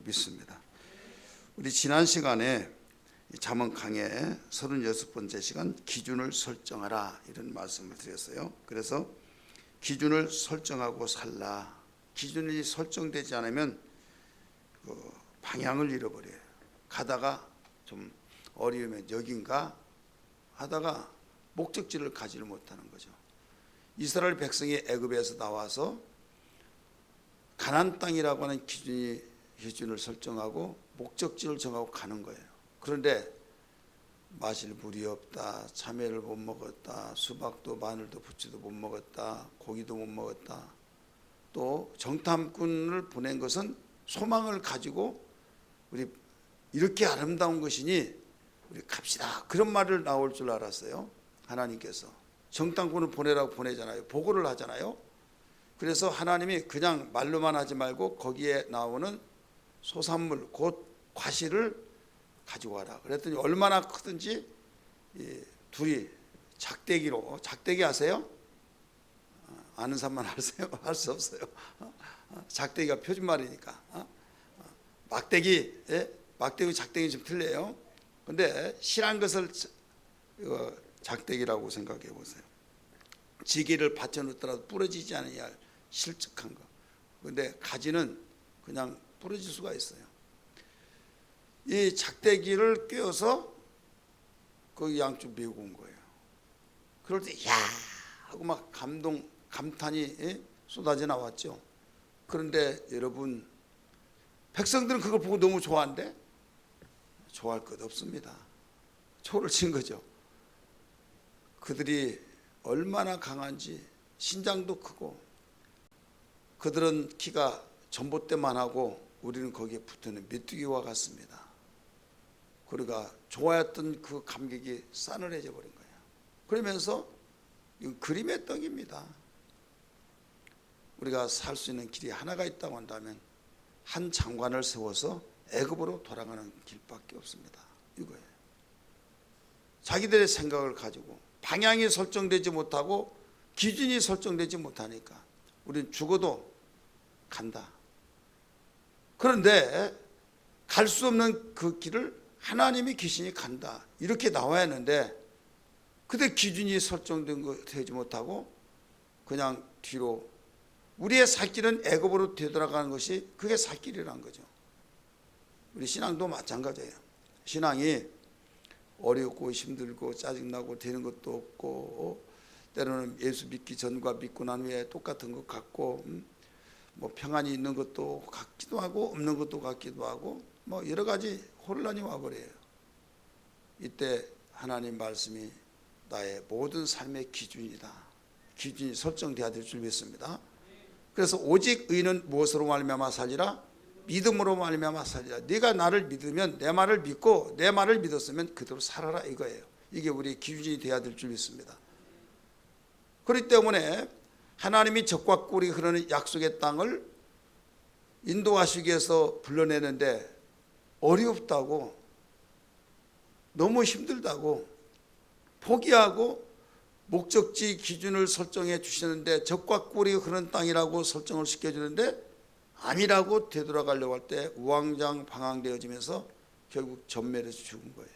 믿습니다. 우리 지난 시간에 잠언 강의 36번째 시간 기준을 설정하라 이런 말씀을 드렸어요. 그래서 기준을 설정하고 살라. 기준이 설정되지 않으면 방향을 잃어버려요. 가다가 좀 어려우면 여긴가 하다가 목적지를 가지를 못하는 거죠. 이스라엘 백성이 애굽에서 나와서 가나안 땅이라고 하는 기준을 설정하고 목적지를 정하고 가는 거예요. 그런데 마실 물이 없다, 참외를 못 먹었다, 수박도 마늘도 부추도 못 먹었다, 고기도 못 먹었다. 또 정탐꾼을 보낸 것은 소망을 가지고 우리 이렇게 아름다운 것이니 우리 갑시다, 그런 말을 나올 줄 알았어요. 하나님께서 정탐꾼을 보내라고 보내잖아요. 보고를 하잖아요. 그래서 하나님이 그냥 말로만 하지 말고 거기에 나오는 소산물 곧 과실을 가지고 와라. 그랬더니 얼마나 크든지 둘이 작대기로, 작대기 아세요? 아는 사람만 할 수 없어요. 작대기가 표준말이니까. 막대기, 막대기 작대기 좀 틀려요. 근데 실한 것을 작대기라고 생각해 보세요. 지게를 받쳐놓더라도 부러지지 않으냐 실측한 거. 근데 가지는 그냥 부러질 수가 있어요. 이 작대기를 꿰어서 그 양쪽 메고 온 거예요. 그럴 때 야 하고 막 감탄이 쏟아져 나왔죠. 그런데 여러분, 백성들은 그걸 보고 너무 좋아한대? 좋아할 것 없습니다. 초를 친 거죠. 그들이 얼마나 강한지, 신장도 크고, 그들은 키가 전봇대만 하고 우리는 거기에 붙어있는 메뚜기와 같습니다. 그러니까 좋아했던 그 감격이 싸늘해져 버린 거예요. 그러면서 이건 그림의 떡입니다. 우리가 살 수 있는 길이 하나가 있다고 한다면 한 장관을 세워서 애굽으로 돌아가는 길밖에 없습니다. 이거예요. 자기들의 생각을 가지고 방향이 설정되지 못하고 기준이 설정되지 못하니까 우리는 죽어도 간다. 그런데 갈 수 없는 그 길을 하나님이 귀신이 간다, 이렇게 나와야 하는데, 그때 기준이 설정된 거 되지 못하고 그냥 뒤로, 우리의 살 길은 애굽으로 되돌아가는 것이 그게 살 길이라는 거죠. 우리 신앙도 마찬가지예요. 신앙이 어렵고 힘들고 짜증나고 되는 것도 없고, 때로는 예수 믿기 전과 믿고 난 후에 똑같은 것 같고, 뭐 평안이 있는 것도 같기도 하고 없는 것도 같기도 하고, 뭐 여러 가지 혼란이 와버려요. 이때 하나님 말씀이 나의 모든 삶의 기준이다. 기준이 설정돼야 될 줄 믿습니다. 그래서 오직 의인은 무엇으로 말미암아 살리라? 믿음으로 말미암아 살리라. 네가 나를 믿으면, 내 말을 믿고 내 말을 믿었으면 그대로 살아라, 이거예요. 이게 우리 기준이 돼야 될 줄 믿습니다. 그렇기 때문에 하나님이 적과 꿀이 흐르는 약속의 땅을 인도하시기 위해서 불러내는데 어렵다고, 너무 힘들다고 포기하고 목적지 기준을 설정해 주시는데, 적과 꿀이 흐르는 땅이라고 설정을 시켜주는데 아니라고 되돌아가려고 할 때 우왕좌왕방황되어지면서 결국 전멸해서 죽은 거예요.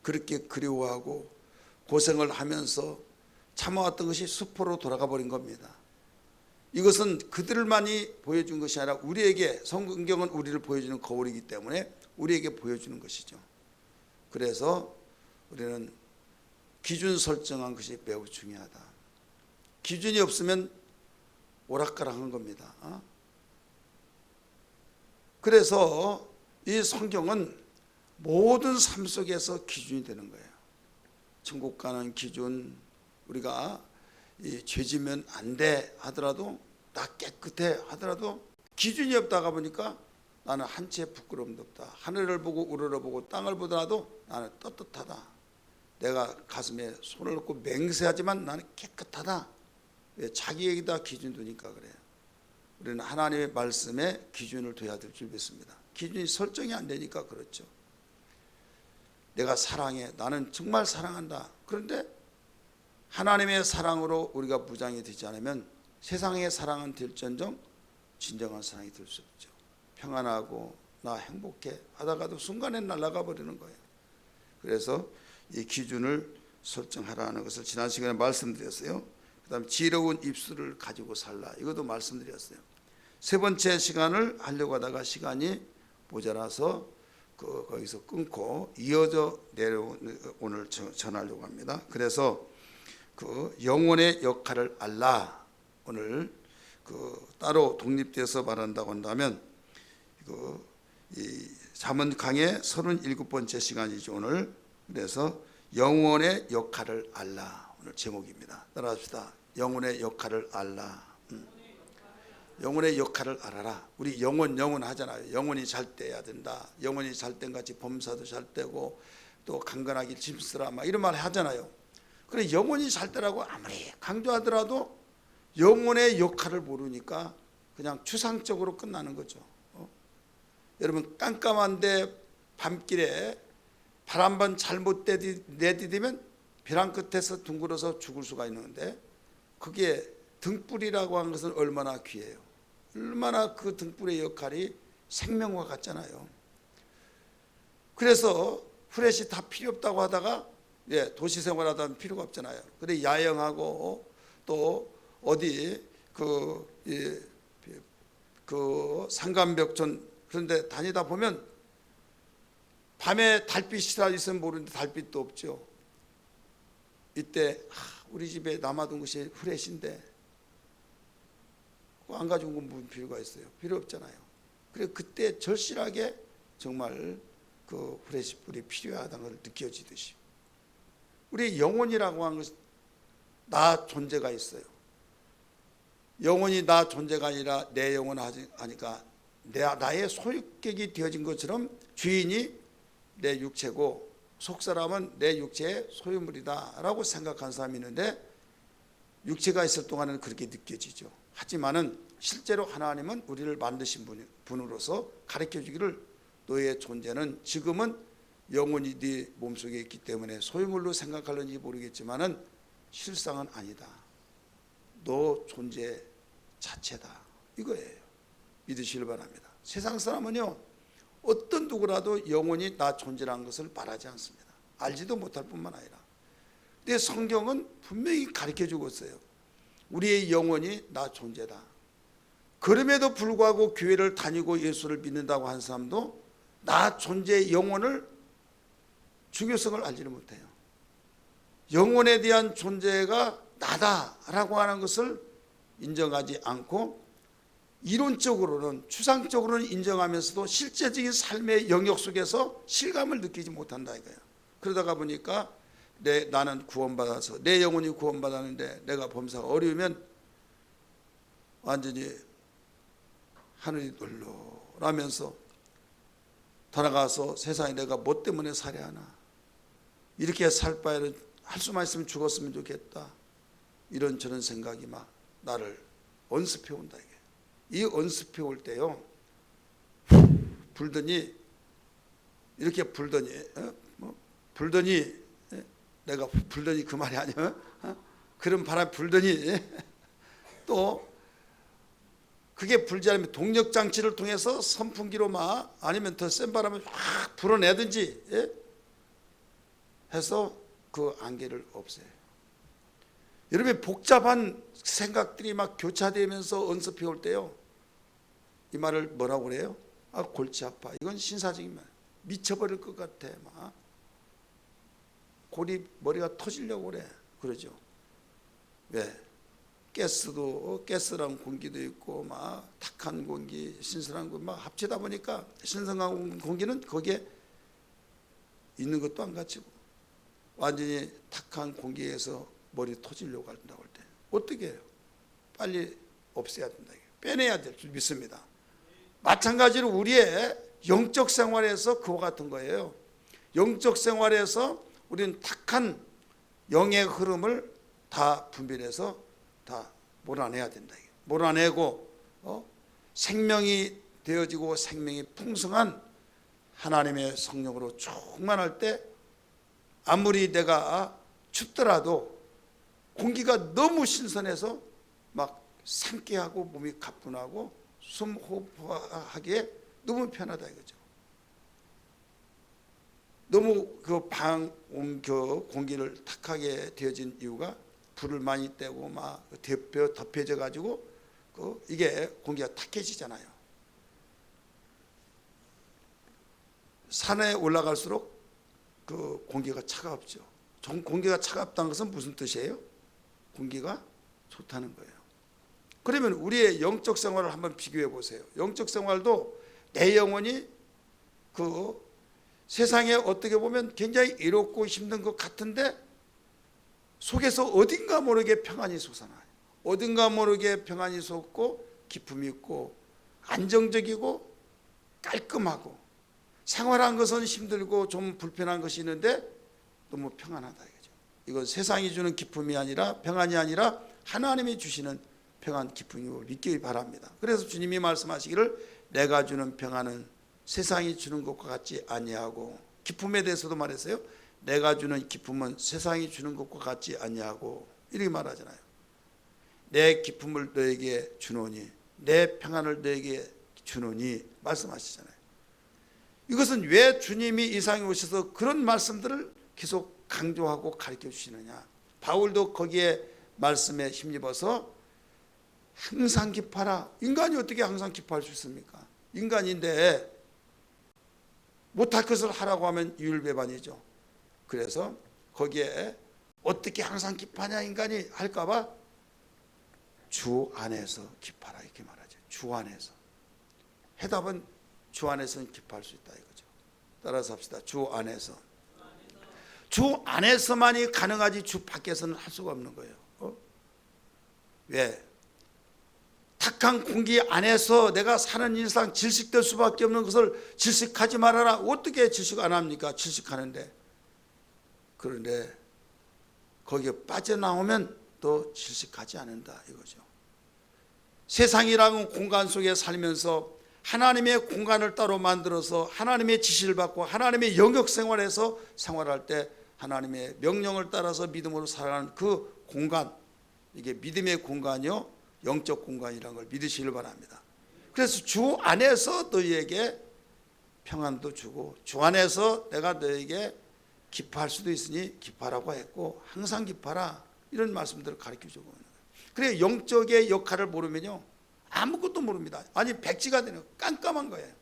그렇게 그리워하고 고생을 하면서 참아왔던 것이 수포로 돌아가 버린 겁니다. 이것은 그들만이 보여준 것이 아니라 우리에게, 성경은 우리를 보여주는 거울이기 때문에 우리에게 보여주는 것이죠. 그래서 우리는 기준 설정한 것이 매우 중요하다. 기준이 없으면 오락가락한 겁니다. 그래서 이 성경은 모든 삶 속에서 기준이 되는 거예요. 천국 가는 기준, 우리가 죄지면 안 돼 하더라도, 나 깨끗해 하더라도 기준이 없다가 보니까 나는 한 채 부끄러움도 없다. 하늘을 보고 우러러보고 땅을 보더라도 나는 떳떳하다. 내가 가슴에 손을 얹고 맹세하지만 나는 깨끗하다. 왜? 자기에게다 기준 두니까 그래요. 우리는 하나님의 말씀에 기준을 둬야 될 줄 믿습니다. 기준이 설정이 안 되니까 그렇죠. 내가 사랑해, 나는 정말 사랑한다. 그런데 하나님의 사랑으로 우리가 무장이 되지 않으면 세상의 사랑은 될지언정 진정한 사랑이 될 수 없죠. 평안하고 나 행복해 하다가도 순간에 날아가 버리는 거예요. 그래서 이 기준을 설정하라는 것을 지난 시간에 말씀드렸어요. 그 다음에 지혜로운 입술을 가지고 살라, 이것도 말씀드렸어요. 세 번째 시간을 하려고 하다가 시간이 모자라서 거기서 끊고 이어져 오늘 전하려고 합니다. 그래서 그 영혼의 역할을 알라, 오늘 따로 독립돼서 말한다고 한다면 이 잠언 강의 37번째 시간이죠 오늘. 그래서 영혼의 역할을 알라, 오늘 제목입니다. 따라합시다. 영혼의 역할을 알라. 영혼의 역할을 알아라. 우리 영혼 하잖아요. 영혼이 잘 돼야 된다. 영혼이 잘 된 같이 범사도 잘 되고 또 강건하게 짐쓰라, 막 이런 말 하잖아요. 그래, 영혼이 잘 되라고 아무리 강조하더라도 영혼의 역할을 모르니까 그냥 추상적으로 끝나는 거죠. 여러분, 깜깜한데 밤길에 발 한 번 잘못 내디디면 벼랑 끝에서 둥글어서 죽을 수가 있는데, 그게 등불이라고 하는 것은 얼마나 귀해요. 얼마나 그 등불의 역할이 생명과 같잖아요. 그래서 후레쉬 다 필요 없다고 하다가 도시 생활하다 보면 필요가 없잖아요. 근데 야영하고 또 어디 그 상간벽촌 그런 데 다니다 보면 밤에 달빛이 있으면 모르는데 달빛도 없죠. 이때 우리 집에 남아둔 것이 후레쉬인데 안 가지고 온 건 필요가 있어요? 필요 없잖아요. 그래, 그때 절실하게 정말 그 후레쉬 불이 필요하다는 걸 느껴지듯이 우리 영혼이라고 하는 것은 나 존재가 있어요. 영혼이 나 존재가 아니라 내 영혼 하니까 나의 소유격이 되어진 것처럼 주인이 내 육체고 속사람은 내 육체의 소유물이다 라고 생각하는 사람이 있는데, 육체가 있을 동안은 그렇게 느껴지죠. 하지만은 실제로 하나님은 우리를 만드신 분으로서 가르쳐 주기를, 너의 존재는 지금은 영혼이 네 몸속에 있기 때문에 소유물로 생각하는지 모르겠지만은 실상은 아니다. 너 존재 자체다, 이거예요. 믿으시길 바랍니다. 세상 사람은요, 어떤 누구라도 영혼이 나 존재라는 것을 말하지 않습니다. 알지도 못할 뿐만 아니라. 근데 성경은 분명히 가르쳐 주고 있어요. 우리의 영혼이 나 존재다. 그럼에도 불구하고 교회를 다니고 예수를 믿는다고 하는 사람도 나 존재의 영혼을 중요성을 알지를 못해요. 영혼에 대한 존재가 나다라고 하는 것을 인정하지 않고 이론적으로는, 추상적으로는 인정하면서도 실제적인 삶의 영역 속에서 실감을 느끼지 못한다 이거예요. 그러다가 보니까 나는 구원받아서 내 영혼이 구원받았는데 내가 범사가 어려우면 완전히 하늘이 놀라라면서 돌아가서 세상에 내가 뭐 때문에 살아야 하나, 이렇게 살 바에는 할 수만 있으면 죽었으면 좋겠다, 이런저런 생각이 막 나를 언습해 온다. 이 언습해 올 때요, 불더니 이렇게 불더니 내가 불더니 그 말이 아니야. 그런 바람 불더니 또 그게 불지 않으면 동력 장치를 통해서 선풍기로 막 아니면 더 센 바람을 막 불어내든지 해서 그 안개를 없애요. 여러분, 복잡한 생각들이 막 교차되면서 언습해 올 때요, 이 말을 뭐라고 그래요? 골치 아파. 이건 신사적인 말. 미쳐버릴 것 같아. 막 머리가 터지려고 그래. 그러죠. 왜? 가스랑 공기도 있고 막 탁한 공기, 신선한 공기 막 합치다 보니까 신선한 공기는 거기에 있는 것도 안 갖추고 완전히 탁한 공기에서 머리 터지려고 한다고 할 때 어떻게 해요? 빨리 없애야 된다. 빼내야 될 줄 믿습니다. 마찬가지로 우리의 영적 생활에서 그와 같은 거예요. 영적 생활에서 우리는 탁한 영의 흐름을 다 분별해서 다 몰아내야 된다. 몰아내고 생명이 되어지고 생명이 풍성한 하나님의 성령으로 충만할 때 아무리 내가 춥더라도 공기가 너무 신선해서 막 상쾌하고 몸이 가뿐하고 숨 호흡하기에 너무 편하다 이거죠. 너무 그 방 공기를 탁하게 되어진 이유가 불을 많이 떼고 막 덮여져 가지고 이게 공기가 탁해지잖아요. 산에 올라갈수록 그 공기가 차갑죠. 공기가 차갑다는 것은 무슨 뜻이에요? 공기가 좋다는 거예요. 그러면 우리의 영적 생활을 한번 비교해 보세요. 영적 생활도 내 영혼이 그 세상에 어떻게 보면 굉장히 이롭고 힘든 것 같은데 속에서 어딘가 모르게 평안이 솟아나요. 어딘가 모르게 평안이 솟고 기쁨이 있고 안정적이고 깔끔하고 생활한 것은 힘들고 좀 불편한 것이 있는데 너무 평안하다 이거죠. 이건 세상이 주는 기쁨이 아니라 평안이 아니라 하나님이 주시는 평안 기쁨이고 믿기 바랍니다. 그래서 주님이 말씀하시기를 내가 주는 평안은 세상이 주는 것과 같지 아니하고, 기쁨에 대해서도 말했어요. 내가 주는 기쁨은 세상이 주는 것과 같지 아니하고 이렇게 말하잖아요. 내 기쁨을 너에게 주노니 내 평안을 너에게 주노니 말씀하시잖아요. 이것은 왜 주님이 이 세상에 오셔서 그런 말씀들을 계속 강조하고 가르쳐 주시느냐. 바울도 거기에 말씀에 힘입어서 항상 기뻐하라. 인간이 어떻게 항상 기뻐할 수 있습니까? 인간인데 못할 것을 하라고 하면 이율배반이죠. 그래서 거기에 어떻게 항상 기뻐하냐 인간이 할까봐 주 안에서 기뻐하라 이렇게 말하죠. 주 안에서. 해답은 주 안에서는 기뻐할 수 있다 이거죠. 따라서 합시다. 주 안에서. 주 안에서만이 가능하지 주 밖에서는 할 수가 없는 거예요. 왜? 탁한 공기 안에서 내가 사는 일상 질식될 수밖에 없는 것을 질식하지 말아라. 어떻게 질식 안 합니까? 질식하는데. 그런데 거기에 빠져나오면 또 질식하지 않는다 이거죠. 세상이라는 공간 속에 살면서 하나님의 공간을 따로 만들어서 하나님의 지시를 받고 하나님의 영역 생활에서 생활할 때 하나님의 명령을 따라서 믿음으로 살아가는 그 공간, 이게 믿음의 공간이요 영적 공간이라는 걸 믿으시길 바랍니다. 그래서 주 안에서 너희에게 평안도 주고 주 안에서 내가 너희에게 기뻐할 수도 있으니 기뻐하라고 했고 항상 기뻐하라 이런 말씀들을 가르쳐주고 있는 거예요. 그래 영적의 역할을 모르면요 아무것도 모릅니다. 아니 백지가 되는 깜깜한 거예요.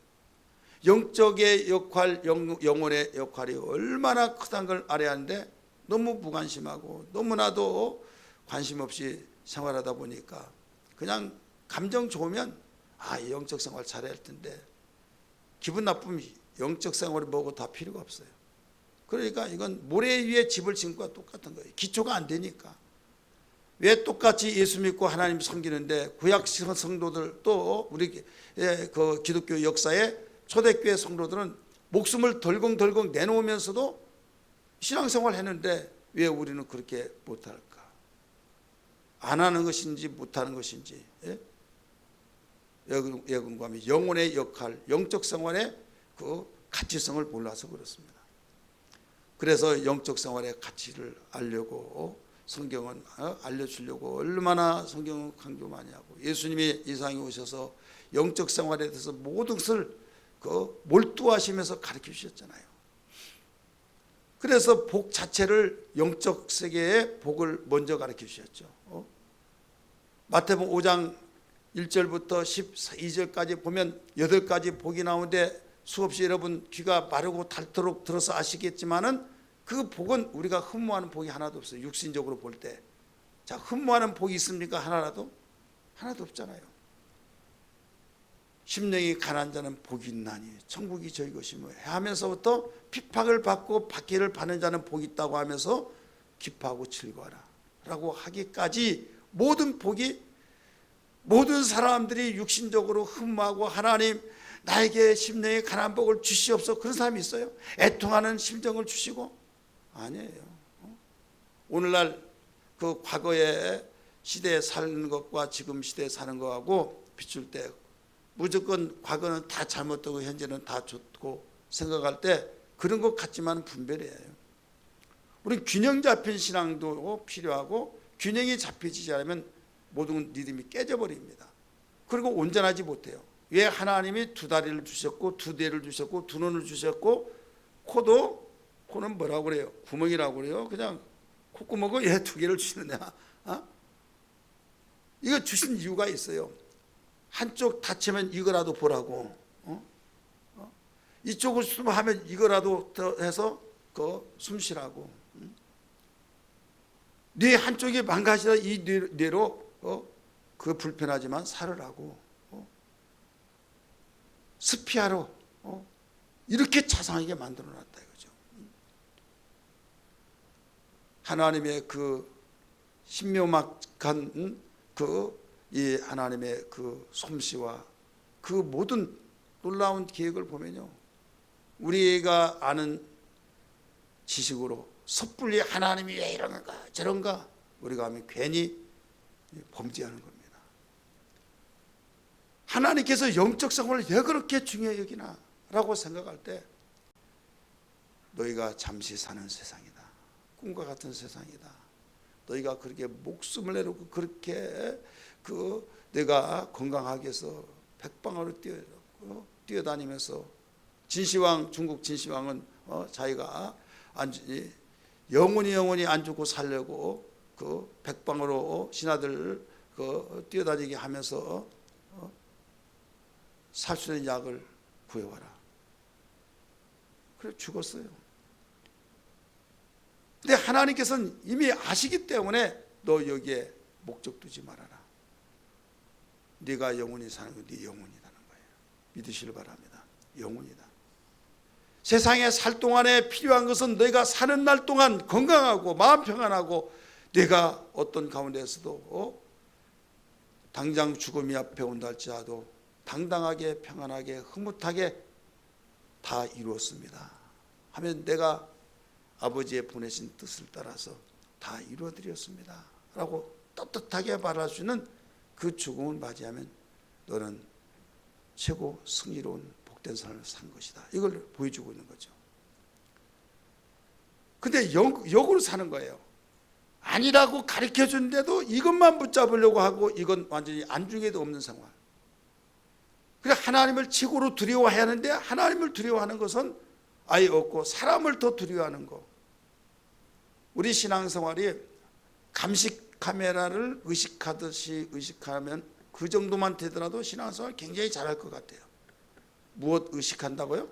영적의 역할, 영혼의 역할이 얼마나 크다는 걸 알아야 하는데 너무 무관심하고 너무나도 관심 없이 생활하다 보니까 그냥 감정 좋으면 영적 생활 잘해야 할 텐데 기분 나쁘면 영적 생활이 뭐고 다 필요가 없어요. 그러니까 이건 모래 위에 집을 짓는 것과 똑같은 거예요. 기초가 안 되니까. 왜 똑같이 예수 믿고 하나님 섬기는데 구약 성도들 또 우리 그 기독교 역사에 초대교회 성도들은 목숨을 덜컹덜컹 내놓으면서도 신앙생활 했는데 왜 우리는 그렇게 못할까? 안 하는 것인지 못하는 것인지 예금과의 영혼의 역할, 영적 생활의 그 가치성을 몰라서 그렇습니다. 그래서 영적 생활의 가치를 알려고 성경은 알려주려고 얼마나 성경을 강조 많이 하고 예수님이 이 세상에 오셔서 영적 생활에 대해서 모든 것을 몰두하시면서 가르쳐 주셨잖아요. 그래서 복 자체를 영적 세계의 복을 먼저 가르쳐 주셨죠. 마태복음 5장 1절부터 12절까지 보면 8가지 복이 나오는데 수없이 여러분 귀가 마르고 닳도록 들어서 아시겠지만은 그 복은 우리가 흠모하는 복이 하나도 없어요. 육신적으로 볼 때. 자, 흠모하는 복이 있습니까? 하나라도? 하나도 없잖아요. 심령이 가난한 자는 복이 있나니 천국이 저희 것이며 하면서부터 핍박을 받고 박해를 받는 자는 복이 있다고 하면서 기뻐하고 즐거워하라 라고 하기까지 모든 복이 모든 사람들이 육신적으로 흠모하고 하나님 나에게 심령의 가난한 복을 주시옵소서 그런 사람이 있어요? 애통하는 심정을 주시고? 아니에요. 오늘날 그 과거의 시대에 사는 것과 지금 시대에 사는 것하고 비출 때 무조건 과거는 다 잘못되고 현재는 다 좋고 생각할 때 그런 것 같지만 분별해요. 우리 균형 잡힌 신앙도 필요하고 균형이 잡혀지지 않으면 모든 믿음이 깨져버립니다. 그리고 온전하지 못해요. 왜 하나님이 두 다리를 주셨고 두 대를 주셨고 두 눈을 주셨고 코는 뭐라고 그래요? 구멍이라고 그래요? 그냥 콧구멍을 왜 두 개를 주느냐? 이거 주신 이유가 있어요. 한쪽 다치면 이거라도 보라고, 이쪽을 숨하면 이거라도 더 해서 숨 쉬라고. 뇌 한쪽이 망가지다 이 뇌로 그 불편하지만 살으라고, 스피아로 이렇게 자상하게 만들어놨다 이거죠. 하나님의 그 신묘막한 이 하나님의 그 솜씨와 그 모든 놀라운 계획을 보면요, 우리가 아는 지식으로 섣불리 하나님이 왜 이런가 저런가 우리가 하면 괜히 범죄하는 겁니다. 하나님께서 영적 생활을 왜 그렇게 중요히 여기나 라고 생각할 때, 너희가 잠시 사는 세상이다, 꿈과 같은 세상이다, 너희가 그렇게 목숨을 내놓고 그렇게 내가 건강하게 해서 백방으로 뛰어다니면서 중국 진시황은 자기가 영원히 안 죽고 살려고 백방으로 신하들 뛰어다니게 하면서 살 수 있는 약을 구해와라. 그래 죽었어요. 근데 하나님께서는 이미 아시기 때문에 너 여기에 목적 두지 말아라. 네가 영원히 사는 건 네 영혼이라는 거예요. 믿으시길 바랍니다. 영혼이다. 세상에 살 동안에 필요한 것은 너희가 사는 날 동안 건강하고 마음 평안하고, 내가 어떤 가운데서도 당장 죽음이 앞에 온다 할지라도 당당하게 평안하게 흐뭇하게 다 이루었습니다 하면, 내가 아버지의 보내신 뜻을 따라서 다 이루어드렸습니다 라고 떳떳하게 말할 수 있는 그 죽음을 맞이하면 너는 최고 승리로운 복된 삶을 산 것이다, 이걸 보여주고 있는 거죠. 근데 역으로 사는 거예요. 아니라고 가르쳐 주는데도 이것만 붙잡으려고 하고, 이건 완전히 안중에도 없는 생활. 그래 하나님을 최고로 두려워해야 하는데, 하나님을 두려워하는 것은 아예 없고 사람을 더 두려워하는 거. 우리 신앙생활이 감식 카메라를 의식하듯이 의식하면 그 정도만 되더라도 신앙생활 굉장히 잘할 것 같아요. 무엇 의식한다고요?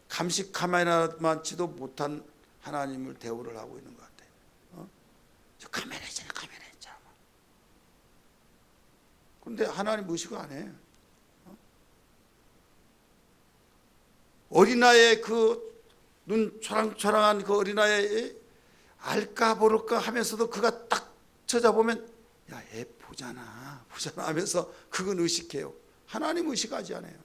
감식 카메라만치도 못한 하나님을 대우를 하고 있는 것 같아요. 저 카메라 있잖아요, 카메라 있잖아요. 그런데 하나님 의식을 안 해. 어린아이의 눈 초랑초랑한 그 어린아이 알까 모를까 하면서도 그가 딱 쳐다보면 야, 얘 보잖아 하면서 그건 의식해요. 하나님 의식하지 않아요.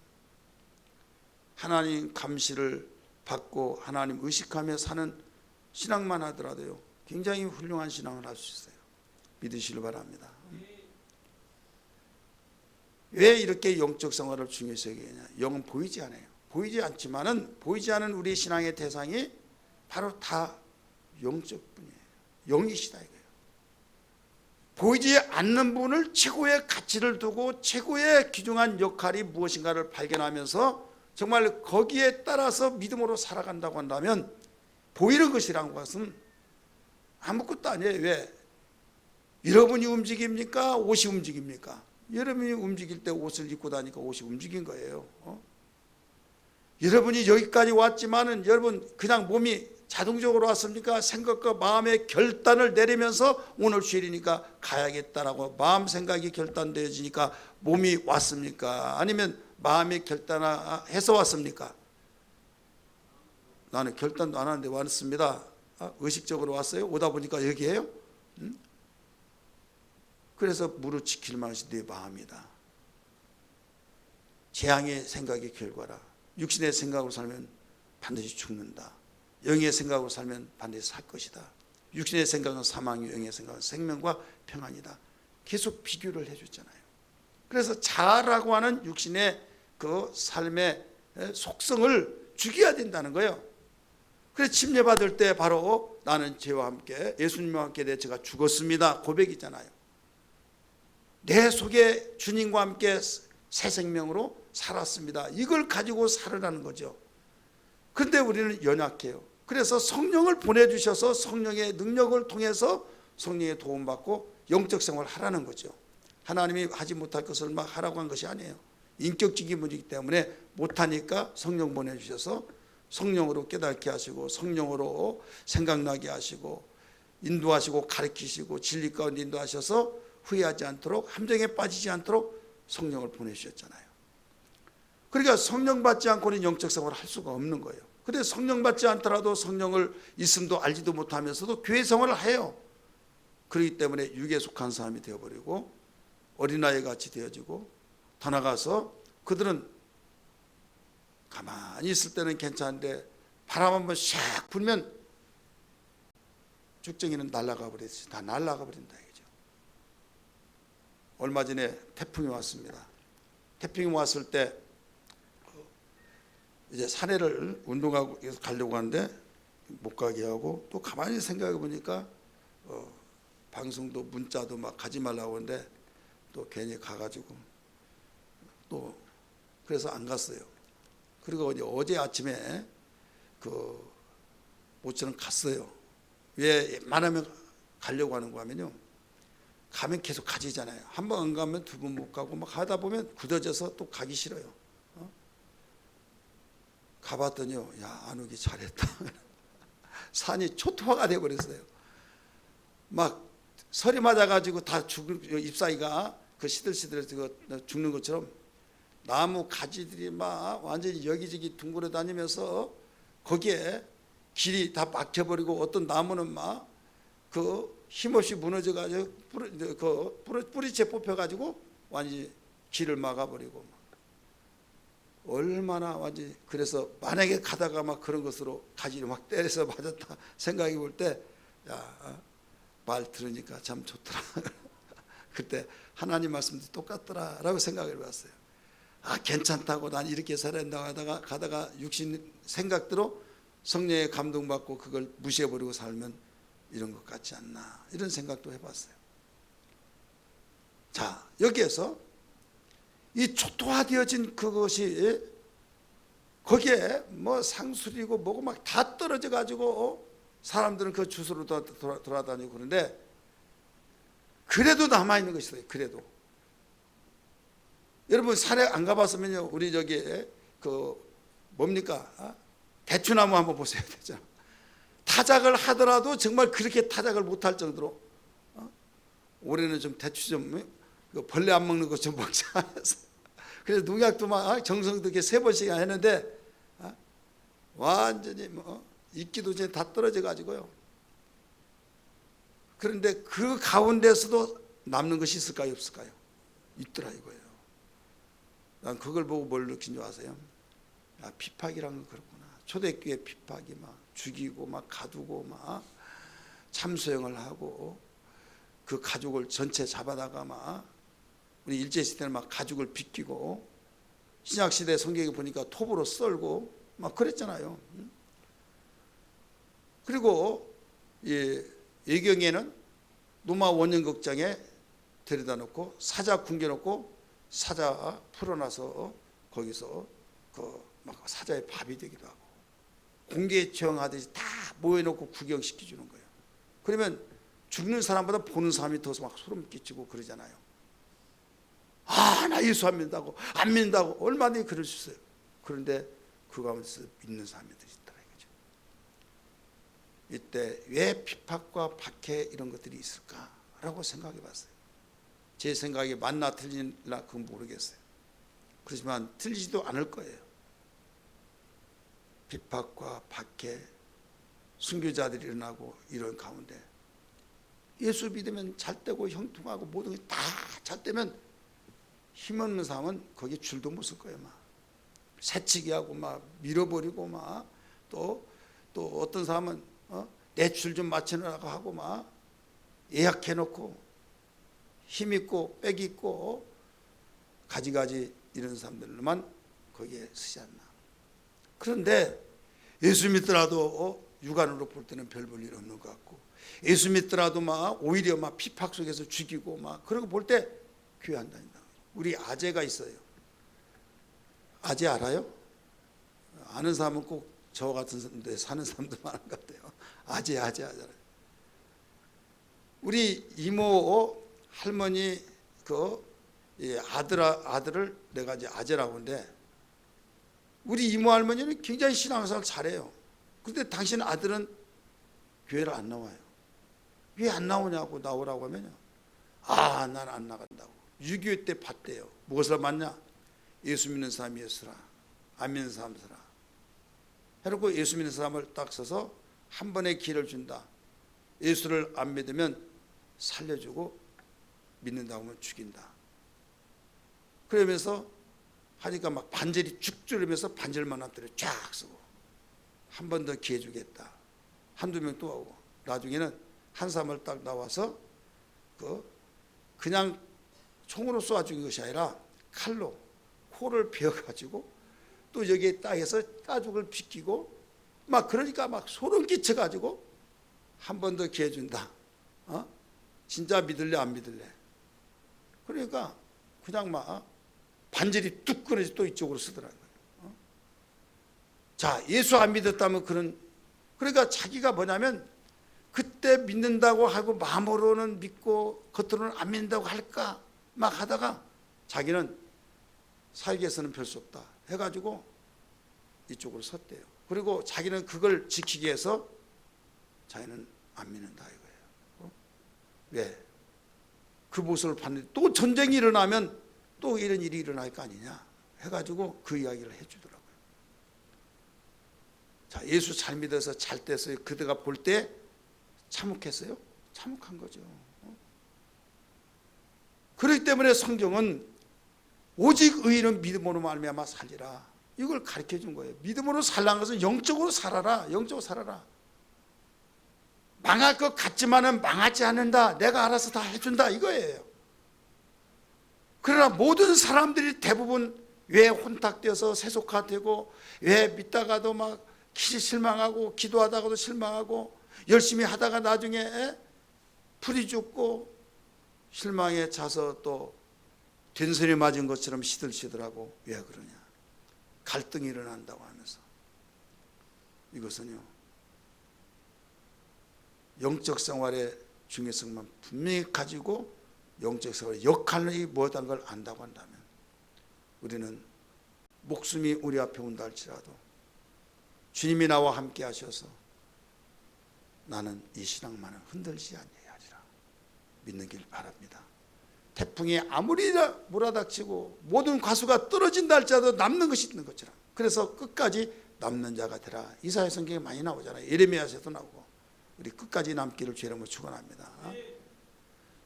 하나님 감시를 받고 하나님 의식하며 사는 신앙만 하더라도요, 굉장히 훌륭한 신앙을 할 수 있어요. 믿으시길 바랍니다. 왜 이렇게 영적 생활을 중요시 여기냐? 영은 보이지 않아요. 보이지 않지만은, 보이지 않은 우리 신앙의 대상이 바로 다 영적 분이에요. 영이시다 이거예요. 보이지 않는 분을 최고의 가치를 두고 최고의 귀중한 역할이 무엇인가를 발견하면서 정말 거기에 따라서 믿음으로 살아간다고 한다면, 보이는 것이란 것은 아무것도 아니에요. 왜? 여러분이 움직입니까? 옷이 움직입니까? 여러분이 움직일 때 옷을 입고 다니까 옷이 움직인 거예요. 여러분이 여기까지 왔지만은 여러분 그냥 몸이 자동적으로 왔습니까? 생각과 마음의 결단을 내리면서 오늘 주일이니까 가야겠다라고 마음 생각이 결단되어지니까 몸이 왔습니까? 아니면 마음이 결단해서 왔습니까? 나는 결단도 안 하는데 왔습니다. 의식적으로 왔어요? 오다 보니까 여기에요? 그래서 무릇 지킬 만한 네 마음이다. 재앙의 생각의 결과라. 육신의 생각으로 살면 반드시 죽는다. 영의 생각으로 살면 반드시 살 것이다. 육신의 생각은 사망이요, 영의 생각은 생명과 평안이다. 계속 비교를 해줬잖아요. 그래서 자아라고 하는 육신의 그 삶의 속성을 죽여야 된다는 거예요. 그래서 침례받을 때 바로 나는 죄와 함께 예수님과 함께 내 죄가 죽었습니다 고백이잖아요. 내 속에 주님과 함께 새 생명으로 살았습니다. 이걸 가지고 살으라는 거죠. 그런데 우리는 연약해요. 그래서 성령을 보내주셔서 성령의 능력을 통해서 성령의 도움받고 영적 생활을 하라는 거죠. 하나님이 하지 못할 것을 막 하라고 한 것이 아니에요. 인격적인 문제이기 때문에 못하니까 성령 보내주셔서 성령으로 깨닫게 하시고 성령으로 생각나게 하시고 인도하시고 가르치시고 진리 가운데 인도하셔서 후회하지 않도록 함정에 빠지지 않도록 성령을 보내주셨잖아요. 그러니까 성령 받지 않고는 영적 생활을 할 수가 없는 거예요. 근데 성령 받지 않더라도 성령을 있음도 알지도 못하면서도 교회 생활을 해요. 그렇기 때문에 육에 속한 사람이 되어버리고 어린아이 같이 되어지고 더 나가서 그들은 가만히 있을 때는 괜찮은데 바람 한번 샥 불면 쭉정이는 날아가 버리지. 다 날아가 버린다 이거죠. 얼마 전에 태풍이 왔습니다. 태풍이 왔을 때 이제 산에를 운동하고 가려고 하는데 못 가게 하고 또 가만히 생각해 보니까 방송도 문자도 막 가지 말라고 하는데 또 괜히 가가지고 또 그래서 안 갔어요. 그리고 어제 아침에 그 모처럼 갔어요. 왜 웬만하면 가려고 하는 거 하면요, 가면 계속 가지잖아요. 한 번 안 가면 두 번 못 가고 막 하다 보면 굳어져서 또 가기 싫어요. 가봤더니요, 야, 안 오기 잘했다. 산이 초토화가 돼버렸어요. 막 설이 맞아가지고 다 죽을, 잎사귀가 그 시들시들해서 죽는 것처럼 나무 가지들이 막 완전히 여기저기 둥그러 다니면서 거기에 길이 다 막혀버리고 어떤 나무는 막 그 힘없이 무너져가지고 뿌리채 뽑혀가지고 완전히 길을 막아버리고 얼마나 완전히. 그래서 만약에 가다가 막 그런 것으로 가지를 막 때려서 맞았다 생각해 볼 때, 야, 말 들으니까 참 좋더라. 그때 하나님 말씀도 똑같더라 라고 생각을 해봤어요. 아, 괜찮다고 난 이렇게 살아야 한다고 가다가 육신 생각대로 성령의 감동받고 그걸 무시해버리고 살면 이런 것 같지 않나, 이런 생각도 해봤어요. 자, 여기에서 이 초토화되어진 그것이 거기에 뭐 상술이고 뭐고 막 다 떨어져 가지고 사람들은 그 주소로 돌아다니고 그러는데 그래도 남아있는 것이 있어요. 그래도 여러분 산에 안 가봤으면요, 우리 저기 그 뭡니까, 대추나무 한번 보세요. 되죠. 타작을 하더라도 정말 그렇게 타작을 못할 정도로 올해는 좀 대추 좀 벌레 안 먹는 것 좀 먹자 하면서 그래서 농약도 막 정성스럽게 3번씩 했는데 완전히 뭐 익기도 전에 다 떨어져 가지고요. 그런데 그 가운데서도 남는 것이 있을까요, 없을까요? 있더라 이거예요. 난 그걸 보고 뭘 느낀 줄 아세요? 야, 핍박이란 건 그렇구나. 초대교회 핍박이 막 죽이고 막 가두고 막 참소형을 하고 그 가족을 전체 잡아다가 막, 우리 일제시대는 막 가죽을 비끼고 신약시대 성경에 보니까 톱으로 썰고 막 그랬잖아요. 그리고 예경에는 노마 원년극장에 데려다 놓고 사자 굶겨놓고 사자 풀어놔서 거기서 그 막 사자의 밥이 되기도 하고 공개 처형하듯이 다 모여놓고 구경시켜 주는 거예요. 그러면 죽는 사람보다 보는 사람이 더 막 소름 끼치고 그러잖아요. 아, 나 예수 안 믿는다고, 안 믿는다고 얼마나 그럴 수 있어요. 그런데 그 가운데서 믿는 사람들이 있더라 이거죠. 이때 왜 핍박과 박해 이런 것들이 있을까라고 생각해 봤어요. 제 생각이 맞나 틀리나 그건 모르겠어요. 그렇지만 틀리지도 않을 거예요. 핍박과 박해, 순교자들이 일어나고 이런 가운데 예수 믿으면 잘 되고 형통하고 모든 게 다 잘 되면 힘없는 사람은 거기 줄도 못 쓸 거예요. 막 새치기 하고 막 밀어버리고 막 또 어떤 사람은 내 줄 좀 맞추느라고 하고 막 예약해놓고 힘 있고 빽 있고 가지가지 이런 사람들만 거기에 쓰지 않나. 그런데 예수 믿더라도 육안으로 볼 때는 별 볼 일 없는 것 같고, 예수 믿더라도 막 오히려 막 핍박 속에서 죽이고 막 그런 거 볼 때 교회 안 다닌다. 우리 아재가 있어요. 아재 알아요? 아는 사람은 꼭 저 같은 데 사는 사람도 많은 것 같아요. 아재 하잖아요. 우리 이모 할머니 그 아들을 내가 이제 아재라고 하는데, 우리 이모 할머니는 굉장히 신앙생활 잘해요. 그런데 당신 아들은 교회를 안 나와요. 왜 안 나오냐고, 나오라고 하면요, 난 안 나간다고. 6.25 때 봤대요. 무엇을 맞냐? 예수 믿는 사람이 예수라, 안 믿는 사람 서라 해놓고, 예수 믿는 사람을 딱 서서 한 번의 기회를 준다. 예수를 안 믿으면 살려주고, 믿는다고 하면 죽인다. 그러면서 하니까 막 반절이 쭉 줄으면서 반절만 앞들에 쫙 쓰고, 한 번 더 기회 주겠다. 한두 명 또 오고, 나중에는 한 사람을 딱 나와서 그냥 총으로 쏘아 죽인 것이 아니라 칼로 코를 베어가지고 또 여기에 딱 해서 가죽을 비키고, 막 그러니까 막 소름 끼쳐가지고 한 번 더 기회 준다. 진짜 믿을래 안 믿을래? 그러니까 그냥 막 반절이 뚝 끊어져 또 이쪽으로 쓰더라고요. 자, 예수 안 믿었다면 그러니까 자기가 뭐냐면, 그때 믿는다고 하고 마음으로는 믿고 겉으로는 안 믿는다고 할까 막 하다가 자기는 살기에서는 별 수 없다 해가지고 이쪽으로 섰대요. 그리고 자기는 그걸 지키기 위해서 자기는 안 믿는다 이거예요. 왜? 그 모습을 봤는데 또 전쟁이 일어나면 또 이런 일이 일어날 거 아니냐 해가지고 그 이야기를 해주더라고요. 자, 예수 잘 믿어서 잘 됐어요. 그대가 볼 때 참혹했어요? 참혹한 거죠. 그렇기 때문에 성경은 오직 의인은 믿음으로 말미암아 살리라, 이걸 가르쳐 준 거예요. 믿음으로 살라는 것은 영적으로 살아라. 영적으로 살아라. 망할 것 같지만은 망하지 않는다. 내가 알아서 다 해준다 이거예요. 그러나 모든 사람들이 대부분 왜 혼탁되어서 세속화되고, 왜 믿다가도 막 실망하고, 기도하다가도 실망하고, 열심히 하다가 나중에 풀이 죽고 실망에 차서 또 된소리 맞은 것처럼 시들시들하고, 왜 그러냐? 갈등이 일어난다고 하면서. 이것은요, 영적 생활의 중요성만 분명히 가지고 영적 생활의 역할이 뭐다는 걸 안다고 한다면, 우리는 목숨이 우리 앞에 온다 할지라도 주님이 나와 함께 하셔서 나는 이 신앙만은 흔들지 아니하리라 믿는길 바랍니다. 태풍이 아무리 몰아닥치고 모든 과수가 떨어진다 할지라도 남는 것이 있는 것처럼, 그래서 끝까지 남는 자가 되라. 이사야 성경에 많이 나오잖아요. 예레미야서도 나오고. 우리 끝까지 남기를 주의 이름으로 축원합니다.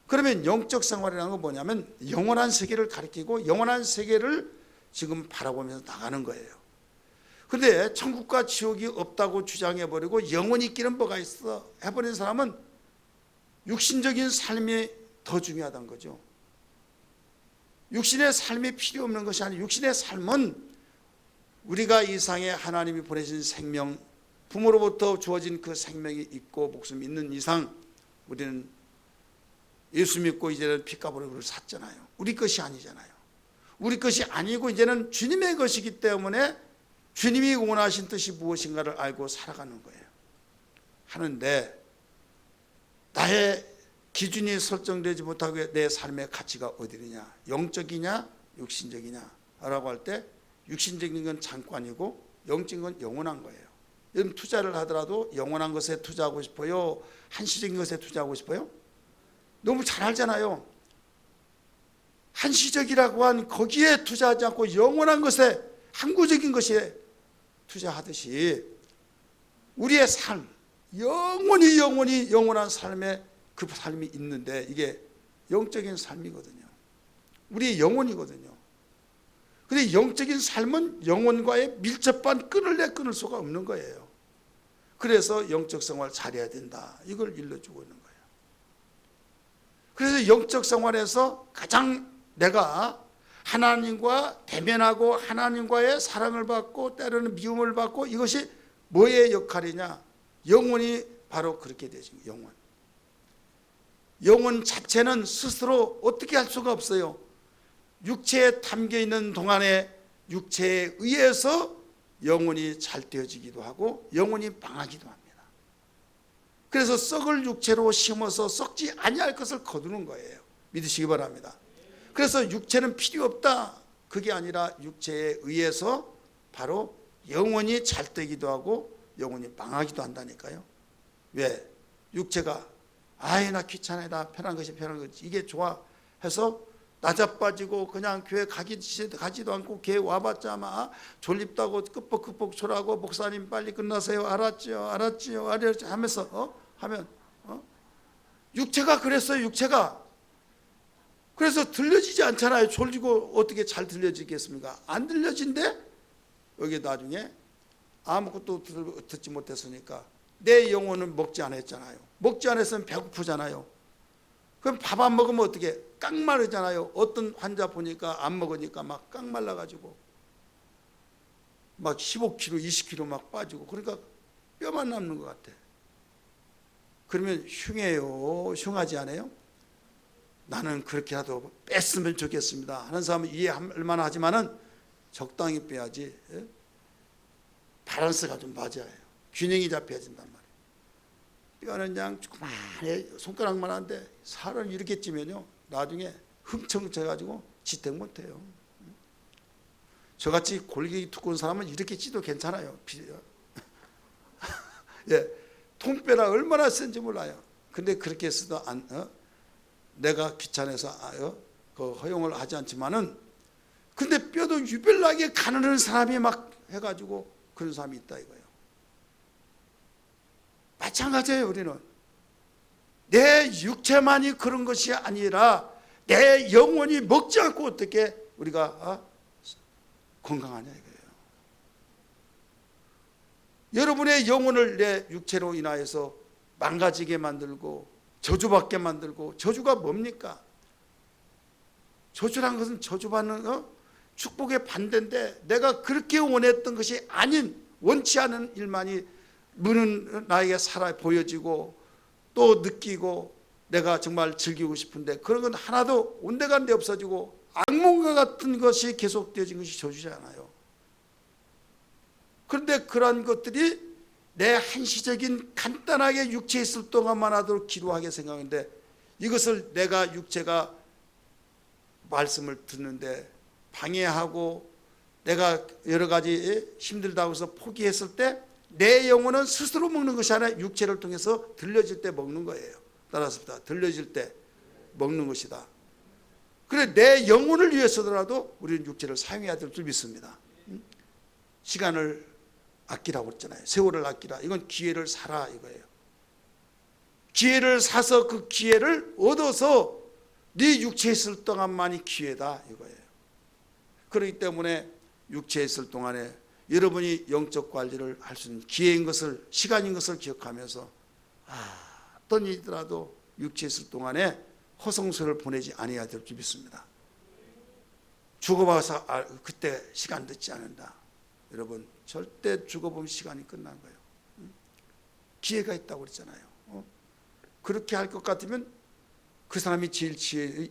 그러면 영적 생활이라는 건 뭐냐면 영원한 세계를 가리키고 영원한 세계를 지금 바라보면서 나가는 거예요. 그런데 천국과 지옥이 없다고 주장해버리고 영원히 있기는 뭐가 있어 해버린 사람은 육신적인 삶이 더 중요하다는 거죠. 육신의 삶이 필요 없는 것이 아니라, 육신의 삶은 우리가 이 세상에 하나님이 보내신 생명, 부모로부터 주어진 그 생명이 있고 목숨이 있는 이상 우리는 예수 믿고 이제는 피값으로 샀잖아요. 우리 것이 아니잖아요. 우리 것이 아니고 이제는 주님의 것이기 때문에 주님이 원하신 뜻이 무엇인가를 알고 살아가는 거예요. 하는데 나의 기준이 설정되지 못하고 내 삶의 가치가 어디냐, 영적이냐 육신적이냐 라고 할 때, 육신적인 건 잠깐이고 영적인 건 영원한 거예요. 여러분 투자를 하더라도 영원한 것에 투자하고 싶어요, 한시적인 것에 투자하고 싶어요? 너무 잘 알잖아요. 한시적이라고 한 거기에 투자하지 않고 영원한 것에, 항구적인 것에 투자하듯이 우리의 삶, 영원히 영원한 삶에 그 삶이 있는데, 이게 영적인 삶이거든요. 우리의 영혼이거든요. 근데 영적인 삶은 영혼과의 밀접한 끈을 끊을 수가 없는 거예요. 그래서 영적 생활 잘해야 된다, 이걸 일러주고 있는 거예요. 그래서 영적 생활에서 가장 내가 하나님과 대면하고 하나님과의 사랑을 받고 때로는 미움을 받고, 이것이 뭐의 역할이냐? 영혼이 바로 그렇게 되죠. 영혼 자체는 스스로 어떻게 할 수가 없어요. 육체에 담겨 있는 동안에 육체에 의해서 영혼이 잘 되어지기도 하고 영혼이 망하기도 합니다. 그래서 썩을 육체로 심어서 썩지 아니할 것을 거두는 거예요. 믿으시기 바랍니다. 그래서 육체는 필요 없다, 그게 아니라 육체에 의해서 바로 영혼이 잘 되기도 하고 영혼이 망하기도 한다니까요. 왜? 육체가 나 귀찮아, 나 편한 것이 이게 좋아 해서 나자빠지고 그냥 교회 가지도 않고 교회 와봤자 막 졸립다고 끄뻑끄뻑 졸하고 목사님 빨리 끝나세요, 알았지요 하면서 하면 육체가 그랬어요. 육체가 그래서 들려지지 않잖아요. 졸리고 어떻게 잘 들려지겠습니까? 안 들려진데 여기 나중에 아무것도 듣지 못했으니까 내 영혼은 먹지 않았잖아요. 먹지 않았으면 배고프잖아요. 그럼 밥 안 먹으면 어떻게? 깡마르잖아요. 어떤 환자 보니까 안 먹으니까 막 깡말라가지고 막 15kg, 20kg 막 빠지고, 그러니까 뼈만 남는 것 같아. 그러면 흉해요? 흉하지 않아요? 나는 그렇게라도 뺐으면 좋겠습니다 하는 사람은 이해할 만하지만은 적당히 빼야지. 밸런스가 좀 맞아요. 균형이 잡혀야 된단 말이에요. 뼈는 그냥 조그만해, 손가락만 한데 살을 이렇게 찌면요 나중에 흥청해가지고 지탱 못해요. 저같이 골격이 두꺼운 사람은 이렇게 찌도 괜찮아요. 예, 통뼈라 얼마나 센지 몰라요. 근데 그렇게 해서도 내가 귀찮아서 그 허용을 하지 않지만은, 근데 뼈도 유별나게 가느는 사람이 막 해가지고 그런 사람이 있다 이거예요. 마찬가지예요. 우리는 내 육체만이 그런 것이 아니라 내 영혼이 먹지 않고 어떻게 우리가 건강하냐 이거예요. 여러분의 영혼을 내 육체로 인하여서 망가지게 만들고 저주받게 만들고, 저주가 뭡니까? 저주란 것은 저주받는 축복의 반대인데, 내가 그렇게 원했던 것이 아닌 원치 않은 일만이 무는 나에게 살아 보여지고 또 느끼고 내가 정말 즐기고 싶은데 그런 건 하나도 온데간데 없어지고 악몽과 같은 것이 계속되어진 것이 저주잖아요. 그런데 그러한 것들이 내 한시적인 간단하게 육체에 있을 동안만 하도록 기도하게 생각하는데, 이것을 내가 육체가 말씀을 듣는데 방해하고 내가 여러 가지 힘들다고 해서 포기했을 때 내 영혼은 스스로 먹는 것이 아니라 육체를 통해서 들려질 때 먹는 거예요. 따라서 들려질 때 먹는 것이다. 그래, 내 영혼을 위해서더라도 우리는 육체를 사용해야 될 줄 믿습니다. 시간을 아끼라고 했잖아요. 세월을 아끼라. 이건 기회를 사라 이거예요. 기회를 사서 그 기회를 얻어서 네 육체에 있을 동안만이 기회다 이거예요. 그렇기 때문에 육체에 있을 동안에 여러분이 영적 관리를 할 수 있는 기회인 것을, 시간인 것을 기억하면서 어떤 일이더라도 육체에 있을 동안에 허송세를 보내지 아니해야 될 줄 믿습니다. 죽어봐서 그때 시간 늦지 않는다. 여러분 절대 죽어보면 시간이 끝난 거예요. 기회가 있다고 그랬잖아요. 그렇게 할 것 같으면 그 사람이 제일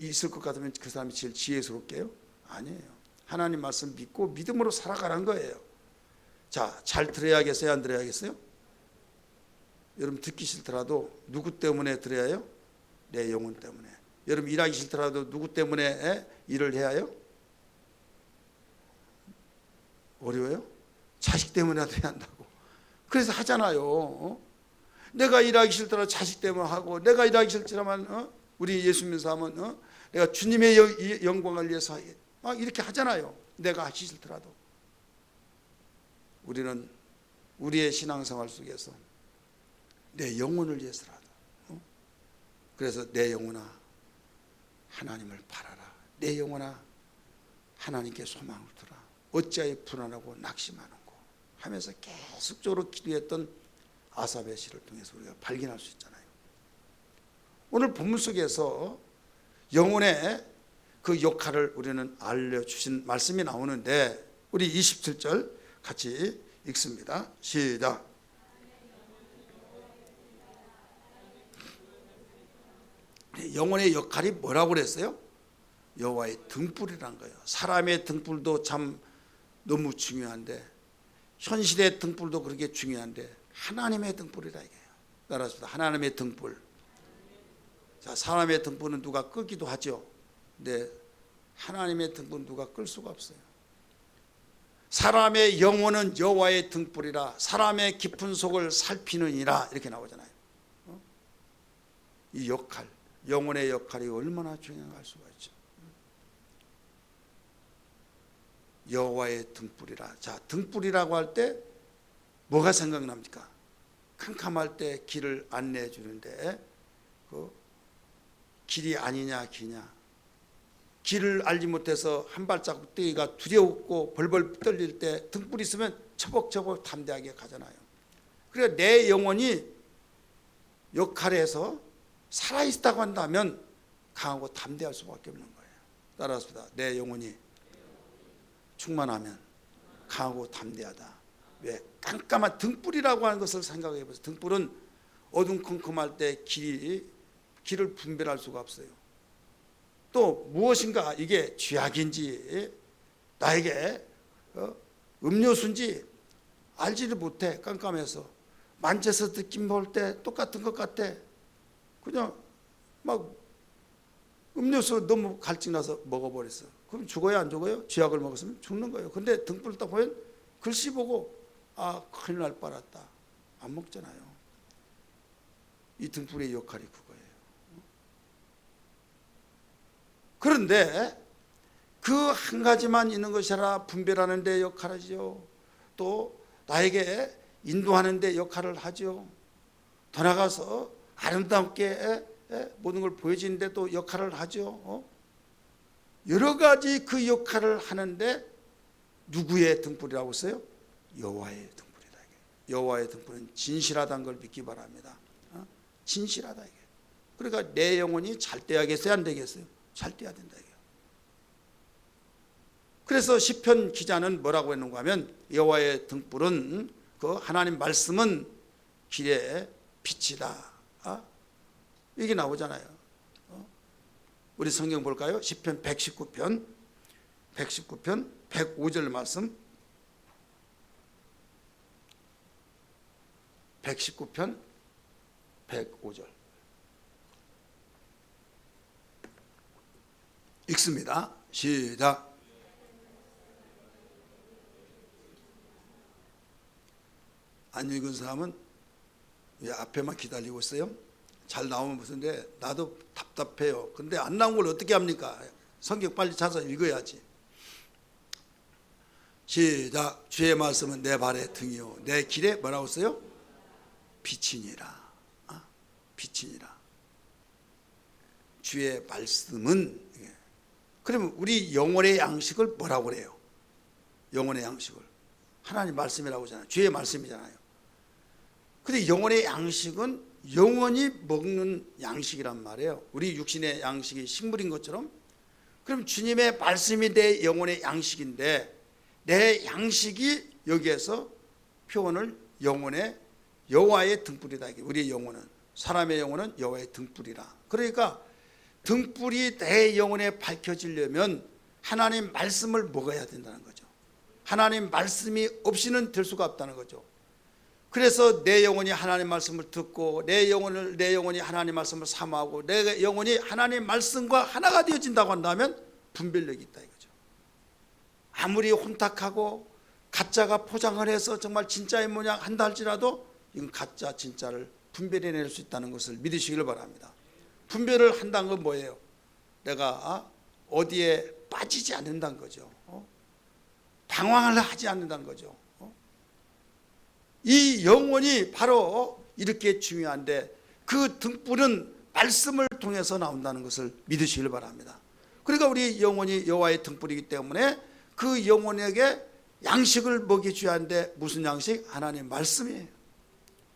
있을 것 같으면 그 사람이 제일 지혜스럽게요? 아니에요. 하나님 말씀 믿고 믿음으로 살아가는 거예요. 자, 잘 들어야겠어요? 안 들어야겠어요? 여러분 듣기 싫더라도 누구 때문에 들어야 해요? 내 영혼 때문에. 여러분 일하기 싫더라도 누구 때문에 일을 해야 해요? 어려워요? 자식 때문에라도 해야 한다고. 그래서 하잖아요. 내가 일하기 싫더라도 자식 때문에 하고, 내가 일하기 싫지만 우리 예수 믿는 사람은 내가 주님의 영광을 위해서 막 이렇게 하잖아요. 내가 하기 싫더라도. 우리는 우리의 신앙생활 속에서 내 영혼을 위해서라도, 그래서 내 영혼아 하나님을 바라라. 내 영혼아 하나님께 소망을 두라. 어찌하여 불안하고 낙심하는고 하면서 계속적으로 기도했던 아삽의 시를 통해서 우리가 발견할 수 있잖아요. 오늘 본문 속에서 영혼의 그 역할을 우리는 알려주신 말씀이 나오는데, 우리 27절 같이 읽습니다. 시작. 영혼의 역할이 뭐라고 그랬어요? 여호와의 등불이란 거예요. 사람의 등불도 참 너무 중요한데, 현실의 등불도 그렇게 중요한데 하나님의 등불이라 이게요. 따라서 하나님의 등불. 자, 사람의 등불은 누가 끄기도 하죠. 근데 하나님의 등불은 누가 끌 수가 없어요. 사람의 영혼은 여호와의 등불이라 사람의 깊은 속을 살피느니라 이렇게 나오잖아요. 이 역할, 영혼의 역할이 얼마나 중요한가 알 수가 있죠. 여호와의 등불이라. 자, 등불이라고 할 때 뭐가 생각납니까? 캄캄할 때 길을 안내해 주는데 그 길이 아니냐 기냐, 길을 알지 못해서 한 발자국 뛰기가 두려웠고 벌벌 떨릴 때 등불이 있으면 처벅처벅 담대하게 가잖아요. 그러니까 내 영혼이 역할에서 살아있다고 한다면 강하고 담대할 수밖에 없는 거예요. 따라서 내 영혼이 충만하면 강하고 담대하다. 왜? 깜깜한 등불이라고 하는 것을 생각해 보세요. 등불은 어둠컴컴할 때 길을 분별할 수가 없어요. 또 무엇인가 이게 쥐약인지 나에게 음료수인지 알지를 못해. 깜깜해서 만져서 느낌 볼 때 똑같은 것 같아. 그냥 막 음료수 너무 갈증나서 먹어버렸어. 그럼 죽어요 안 죽어요? 쥐약을 먹었으면 죽는 거예요. 근데 등불을 딱 보면 글씨 보고 아 큰일 날 뻔했다. 안 먹잖아요. 이 등불의 역할이 그거예요. 그런데 그 한 가지만 있는 것이라 분별하는 데 역할하죠. 또 나에게 인도하는 데 역할을 하죠. 더 나가서 아름답게 모든 걸 보여주는 데 또 역할을 하죠. 여러 가지 그 역할을 하는데 누구의 등불이라고 했어요? 여호와의 등불이다. 여호와의 등불은 진실하다는 걸 믿기 바랍니다. 진실하다 이게. 그러니까 내 영혼이 잘 떼야겠어요, 안 되겠어요? 잘 떼야 된다 이게. 그래서 시편 기자는 뭐라고 했는가 하면 여호와의 등불은 그 하나님 말씀은 길의 빛이다. 이게 나오잖아요. 우리 성경 볼까요? 시편 119편 105절 말씀. 119편 105절 읽습니다. 시작. 안 읽은 사람은 왜 앞에만 기다리고 있어요? 잘 나오면 무슨데 나도 답답해요. 근데 안 나온 걸 어떻게 합니까? 성경 빨리 찾아서 읽어야지. 시작. 주의 말씀은 내 발의 등이요 내 길에 뭐라고 써요? 빛이니라. 빛이니라. 주의 말씀은. 그러면 우리 영혼의 양식을 뭐라고 그래요? 영혼의 양식을 하나님 말씀이라고 하잖아요. 주의 말씀이잖아요. 근데 영혼의 양식은 영원히 먹는 양식이란 말이에요. 우리 육신의 양식이 식물인 것처럼. 그럼 주님의 말씀이 내 영혼의 양식인데 내 양식이 여기에서 표현을 영혼의 여호와의 등불이다. 우리의 영혼은, 사람의 영혼은 여호와의 등불이라. 그러니까 등불이 내 영혼에 밝혀지려면 하나님 말씀을 먹어야 된다는 거죠. 하나님 말씀이 없이는 될 수가 없다는 거죠. 그래서 내 영혼이 하나님 말씀을 듣고 내 영혼이 하나님 말씀을 사모하고 내 영혼이 하나님 말씀과 하나가 되어진다고 한다면 분별력이 있다 이거죠. 아무리 혼탁하고 가짜가 포장을 해서 정말 진짜의 모양 한다 할지라도 이건 가짜 진짜를 분별해낼 수 있다는 것을 믿으시기를 바랍니다. 분별을 한다는 건 뭐예요? 내가 어디에 빠지지 않는다는 거죠. 방황을 하지 않는다는 거죠. 이 영혼이 바로 이렇게 중요한데 그 등불은 말씀을 통해서 나온다는 것을 믿으시길 바랍니다. 그러니까 우리 영혼이 여호와의 등불이기 때문에 그 영혼에게 양식을 먹여줘야 하는데 무슨 양식? 하나님의 말씀이에요.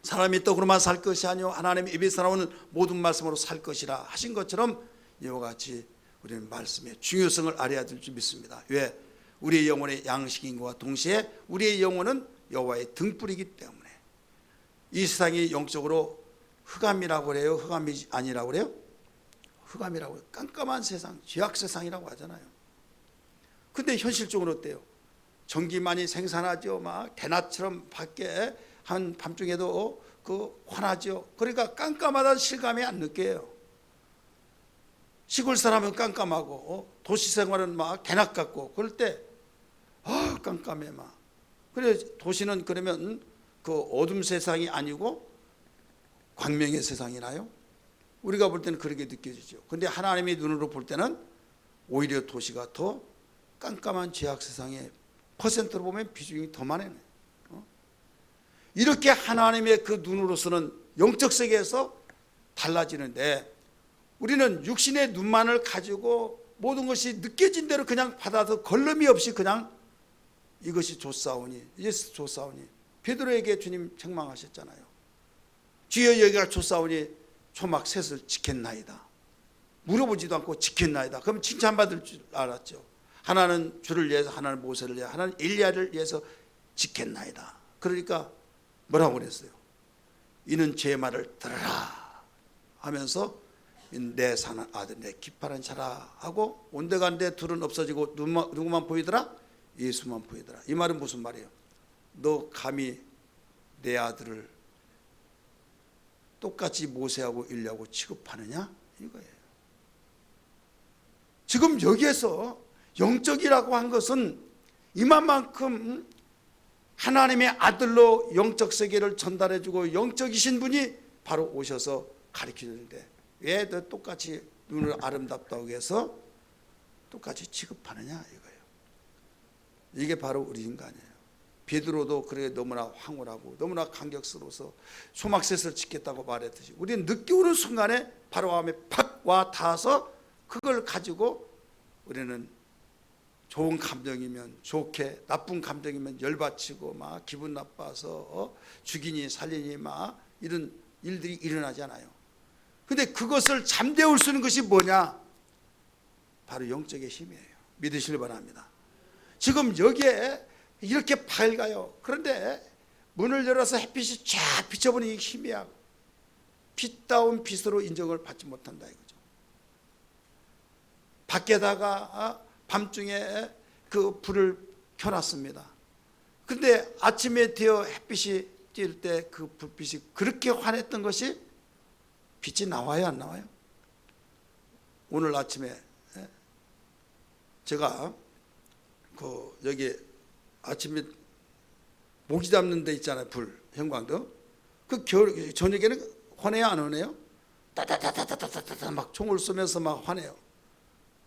사람이 떡으로만 살 것이 아니요 하나님 입에서 나오는 모든 말씀으로 살 것이라 하신 것처럼 이와 같이 우리는 말씀의 중요성을 알아야 될 줄 믿습니다. 왜? 우리의 영혼의 양식인 것과 동시에 우리의 영혼은 여호와의 등불이기 때문에. 이 세상이 영적으로 흑암이라고 그래요? 흑암이 아니라고 그래요? 흑암이라고 해요. 깜깜한 세상, 죄악 세상이라고 하잖아요. 근데 현실적으로 어때요? 전기 많이 생산하죠. 막 대낮처럼 밖에 한 밤중에도 그 환하죠. 그러니까 깜깜하다는 실감이 안 느껴요. 시골 사람은 깜깜하고 도시 생활은 막 대낮 같고 그럴 때 깜깜해 막. 그래 도시는 그러면 그 어둠 세상이 아니고 광명의 세상이나요? 우리가 볼 때는 그렇게 느껴지죠. 근데 하나님의 눈으로 볼 때는 오히려 도시가 더 깜깜한 죄악 세상에 퍼센트로 보면 비중이 더 많아요. 이렇게 하나님의 그 눈으로서는 영적 세계에서 달라지는데 우리는 육신의 눈만을 가지고 모든 것이 느껴진 대로 그냥 받아서 걸름이 없이 그냥 이것이 좋사오니 예수 좋사오니 베드로에게 주님 책망하셨잖아요. 주여 여기가 좋사오니 초막 셋을 지켰나이다. 물어보지도 않고 지켰나이다. 그럼 칭찬받을 줄 알았죠. 하나는 주를 위해서, 하나는 모세를 위해서, 하나는 엘리야를 위해서 지켰나이다. 그러니까 뭐라고 그랬어요? 이는 제 말을 들으라 하면서 내 사는 아들 내 기뻐하는 자라 하고 온데간데 둘은 없어지고 누구만 보이더라? 예수만 보이더라. 이 말은 무슨 말이에요? 너 감히 내 아들을 똑같이 모세하고 엘리야하고 취급하느냐? 이거예요. 지금 여기에서 영적이라고 한 것은 이만큼 하나님의 아들로 영적 세계를 전달해주고 영적이신 분이 바로 오셔서 가르쳐주는데 왜 너 똑같이 눈을 아름답다고 해서 똑같이 취급하느냐 이거예요. 이게 바로 우리 인간이에요. 베드로도 그래 너무나 황홀하고 너무나 감격스러워서 소막셋을 짓겠다고 말했듯이 우리는 느끼는 순간에 바로 마음에 팍 와 닿아서 그걸 가지고 우리는 좋은 감정이면 좋게 나쁜 감정이면 열받치고 막 기분 나빠서 죽이니 살리니 막 이런 일들이 일어나잖아요. 근데 그것을 잠재울 수 있는 것이 뭐냐? 바로 영적의 힘이에요. 믿으시길 바랍니다. 지금 여기에 이렇게 밝아요. 그런데 문을 열어서 햇빛이 쫙 비춰보는 이 힘이야. 빛다운 빛으로 인정을 받지 못한다 이거죠. 밖에다가 밤중에 그 불을 켜놨습니다. 근데 아침에 되어 햇빛이 뜰 때 그 불빛이 그렇게 환했던 것이 빛이 나와요 안 나와요? 오늘 아침에 제가 그 여기 아침에 모기 잡는 데 있잖아요. 불 형광등. 그 저녁에는 환해요 안 환해요? 따다다다다다다다 막 총을 쏘면서 막 환해요.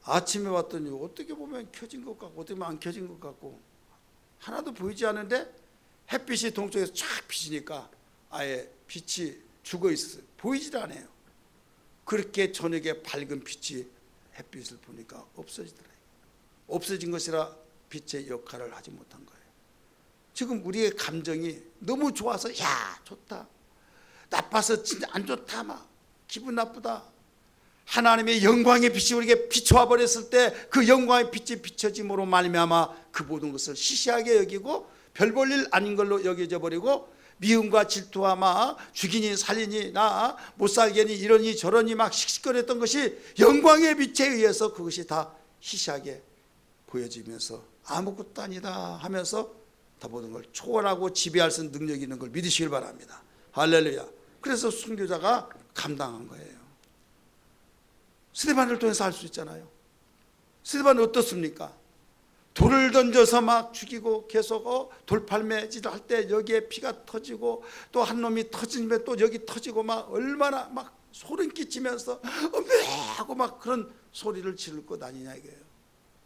아침에 왔더니 어떻게 보면 켜진 것 같고 어떻게 보면 안 켜진 것 같고 하나도 보이지 않는데 햇빛이 동쪽에서 쫙 비치니까 아예 빛이 죽어 있어요. 보이질 않아요. 그렇게 저녁에 밝은 빛이 햇빛을 보니까 없어지더라고요. 없어진 것이라 빛의 역할을 하지 못한 거예요. 지금 우리의 감정이 너무 좋아서 야 좋다, 나빠서 진짜 안 좋다, 막 기분 나쁘다. 하나님의 영광의 빛이 우리에게 비춰와 버렸을 때 그 영광의 빛이 비춰짐으로 말미암아 그 모든 것을 시시하게 여기고 별 볼 일 아닌 걸로 여겨져 버리고 미움과 질투와 막 죽이니 살리니 나 못 살겠니 이러니 저러니 막 씩씩거렸던 것이 영광의 빛에 의해서 그것이 다 시시하게 보여지면서 아무것도 아니다 하면서 다 모든 걸 초월하고 지배할 수 있는 능력이 있는 걸 믿으시길 바랍니다. 할렐루야. 그래서 순교자가 감당한 거예요. 스데반을 통해서 할 수 있잖아요. 스데반은 어떻습니까? 돌을 던져서 막 죽이고 계속 돌팔매질 할 때 여기에 피가 터지고 또 한 놈이 터지면 또 여기 터지고 막 얼마나 막 소름 끼치면서 하고 막 그런 소리를 지르고 다니냐 이거예요.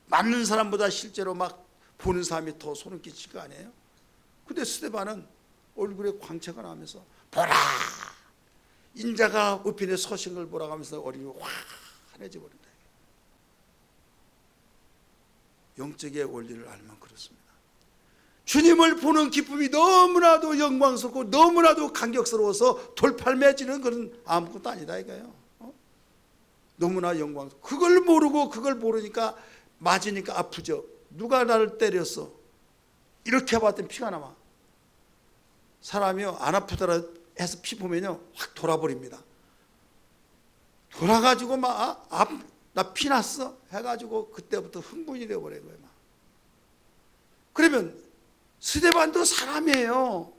맞는 사람보다 실제로 막 보는 사람이 더 소름 끼칠 거 아니에요? 근데 스데반은 얼굴에 광채가 나면서 보라 인자가 우편에 서신 걸 보라 하면서 얼굴이 환해져 버린다. 영적의 원리를 알면 그렇습니다. 주님을 보는 기쁨이 너무나도 영광스럽고 너무나도 감격스러워서 돌팔매지는 그런 아무것도 아니다 이거예요. 너무나 영광스럽고 그걸 모르고 그걸 모르니까 맞으니까 아프죠. 누가 나를 때렸어? 이렇게 봤더니 피가 나와. 사람이요 안 아프더라 해서 피 보면요 확 돌아버립니다. 돌아가지고 막 나 피 났어 해가지고 그때부터 흥분이 되어버린 거예요. 막. 그러면 스데반도 사람이에요.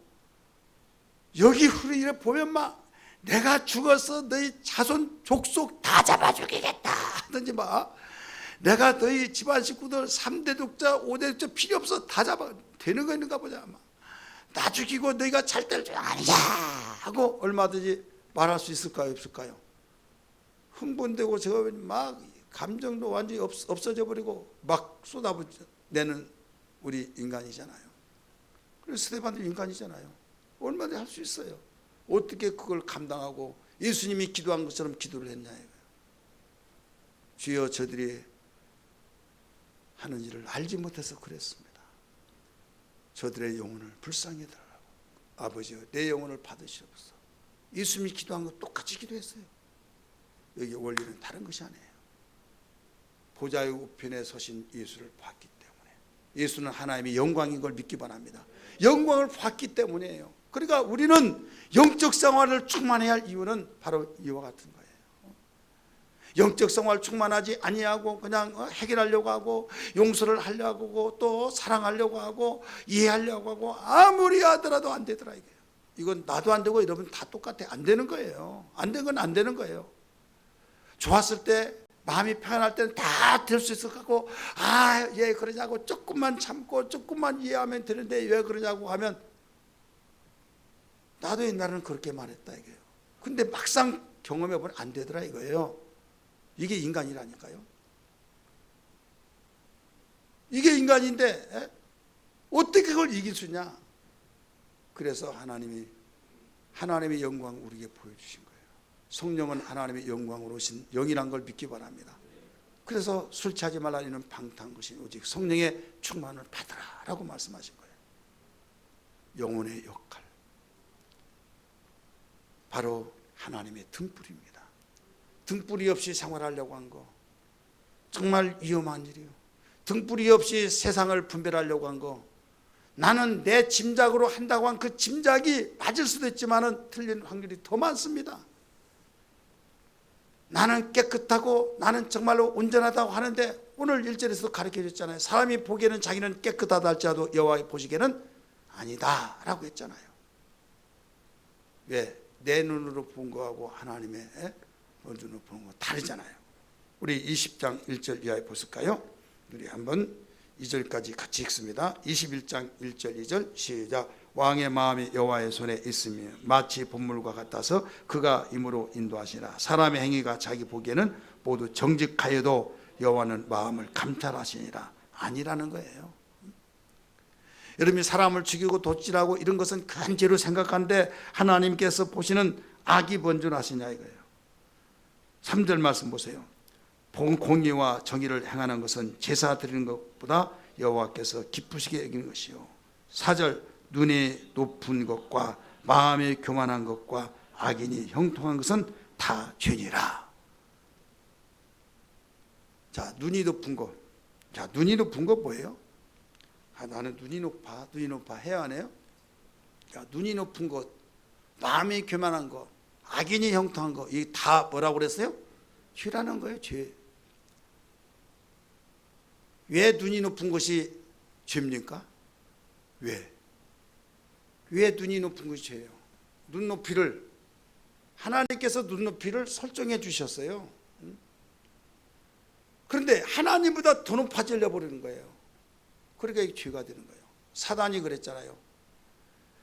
여기 흐르기를 보면 막 내가 죽어서 너희 자손 족속 다 잡아 죽이겠다 하든지 막 내가 너희 집안 식구들 3대 독자 5대 독자 필요 없어 다 잡아 되는 거 있는가 보자 막. 나 죽이고 너희가 잘 될 줄 아니야 하고 얼마든지 말할 수 있을까요 없을까요? 흥분되고 제가 막 감정도 완전히 없어져 버리고 막 쏟아내는 우리 인간이잖아요. 그래서 스데반도 인간이잖아요. 얼마든지 할 수 있어요. 어떻게 그걸 감당하고 예수님이 기도한 것처럼 기도를 했냐 이거예요. 주여 저들이 하는 일을 알지 못해서 그랬습니다. 저들의 영혼을 불쌍히 달라고. 아버지여 내 영혼을 받으시옵소서. 예수님이 기도한 것 똑같이 기도했어요. 여기 원리는 다른 것이 아니에요. 보좌의 우편에 서신 예수를 봤기 때문에 예수는 하나님의 영광인 걸 믿기 바랍니다. 영광을 봤기 때문이에요. 그러니까 우리는 영적 생활을 충만해야 할 이유는 바로 이와 같은 거예요. 영적 생활 충만하지 아니하고 그냥 해결하려고 하고 용서를 하려고 하고 또 사랑하려고 하고 이해하려고 하고 아무리 하더라도 안 되더라 이게요. 이건 나도 안 되고 여러분 다 똑같아. 안 되는 거예요. 안 된 건 안 되는 거예요. 좋았을 때 마음이 편안할 때는 다 될 수 있을 것 같고 얘 그러냐고 조금만 참고 조금만 이해하면 되는데 왜 그러냐고 하면 나도 옛날에는 그렇게 말했다 이게요. 근데 막상 경험해보면 안 되더라 이거예요. 이게 인간이라니까요. 이게 인간인데 어떻게 그걸 이길 수 있냐. 그래서 하나님의 영광 우리에게 보여주신 거예요. 성령은 하나님의 영광으로 오신 영이란 걸 믿기 바랍니다. 그래서 술 취하지 말라는 방탕한 것이 오직 성령의 충만을 받으라 라고 말씀하신 거예요. 영혼의 역할 바로 하나님의 등불입니다. 등불이 없이 생활하려고 한 거 정말 위험한 일이에요. 등불이 없이 세상을 분별하려고 한 거 나는 내 짐작으로 한다고 한 그 짐작이 맞을 수도 있지만 틀린 확률이 더 많습니다. 나는 깨끗하고 나는 정말로 온전하다고 하는데 오늘 1절에서도 가르쳐 줬잖아요. 사람이 보기에는 자기는 깨끗하다 할지라도 여호와의 보시기에는 아니다 라고 했잖아요. 왜? 내 눈으로 본 거하고 하나님의 눈으로 보는 거 다르잖아요. 우리 20장 1절 이하에 보실까요? 우리 한번 2절까지 같이 읽습니다. 21장 1절 2절 시작. 왕의 마음이 여호와의 손에 있으며 마치 본물과 같아서 그가 임으로 인도하시라. 사람의 행위가 자기 보기에는 모두 정직하여도 여호와는 마음을 감찰하시니라. 아니라는 거예요. 여러분이 사람을 죽이고 도질하고 이런 것은 큰 죄로 생각하는데 하나님께서 보시는 악이 번존하시냐 이거예요. 3절 말씀 보세요. 공의와 정의를 행하는 것은 제사 드리는 것보다 여호와께서 기쁘시게 여기는 것이요. 4절 눈이 높은 것과 마음이 교만한 것과 악인이 형통한 것은 다 죄니라. 자, 눈이 높은 것. 자, 눈이 높은 것 뭐예요? 나는 눈이 높아 해야 하네요. 자, 눈이 높은 것, 마음이 교만한 것, 악인이 형통한 것, 이 다 뭐라고 그랬어요? 죄라는 거예요, 죄. 왜 눈이 높은 것이 죄입니까? 왜 눈이 높은 것이 죄예요? 눈높이를 하나님께서 눈높이를 설정해 주셨어요. 그런데 하나님보다 더 높아지려 버리는 거예요. 그러니까 이게 죄가 되는 거예요. 사단이 그랬잖아요.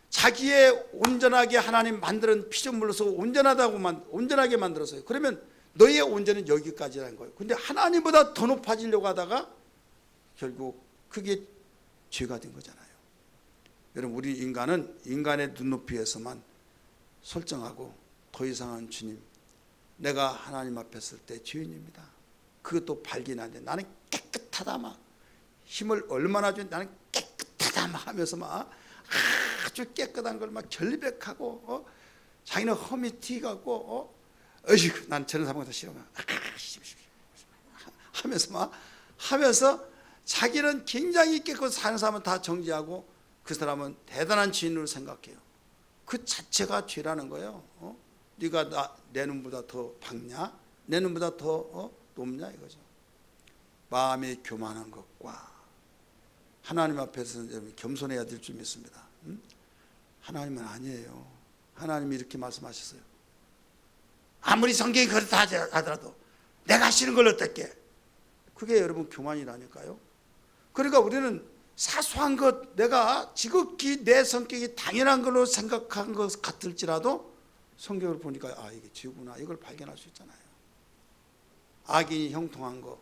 자기의 온전하게 하나님 만드는 피조물로서 온전하게 만들었어요. 그러면 너의 온전은 여기까지라는 거예요. 근데 하나님보다 더 높아지려고 하다가 결국 그게 죄가 된 거잖아요. 여러분, 우리 인간은 인간의 눈높이에서만 설정하고 더 이상은 주님, 내가 하나님 앞에 설 때 죄인입니다. 그것도 발견하는데 나는 깨끗하다 막 힘을 얼마나 준 나는 깨끗하다 막 하면서 막 아주 깨끗한 걸 막 결백하고 자기는 험이 튀가고 어이구 난 저런 사람보다 싫어 하면서 자기는 굉장히 깨끗 사는 사람은 다 정지하고 그 사람은 대단한 주인으로 생각해요. 그 자체가 죄라는 거예요. 네가 내 눈보다 더 밝냐? 내 눈보다 더 높냐 이거죠. 마음이 교만한 것과 하나님 앞에서는 여러분 겸손해야 될 줄 믿습니다. 하나님은 아니에요. 하나님이 이렇게 말씀하셨어요. 아무리 성경이 그렇다 하더라도 내가 싫은 걸 어떻게? 그게 여러분 교만이라니까요. 그러니까 우리는 사소한 것, 내가 지극히 내 성격이 당연한 걸로 생각한 것 같을지라도 성경을 보니까 아, 이게 죄구나, 이걸 발견할 수 있잖아요. 악인이 형통한 거,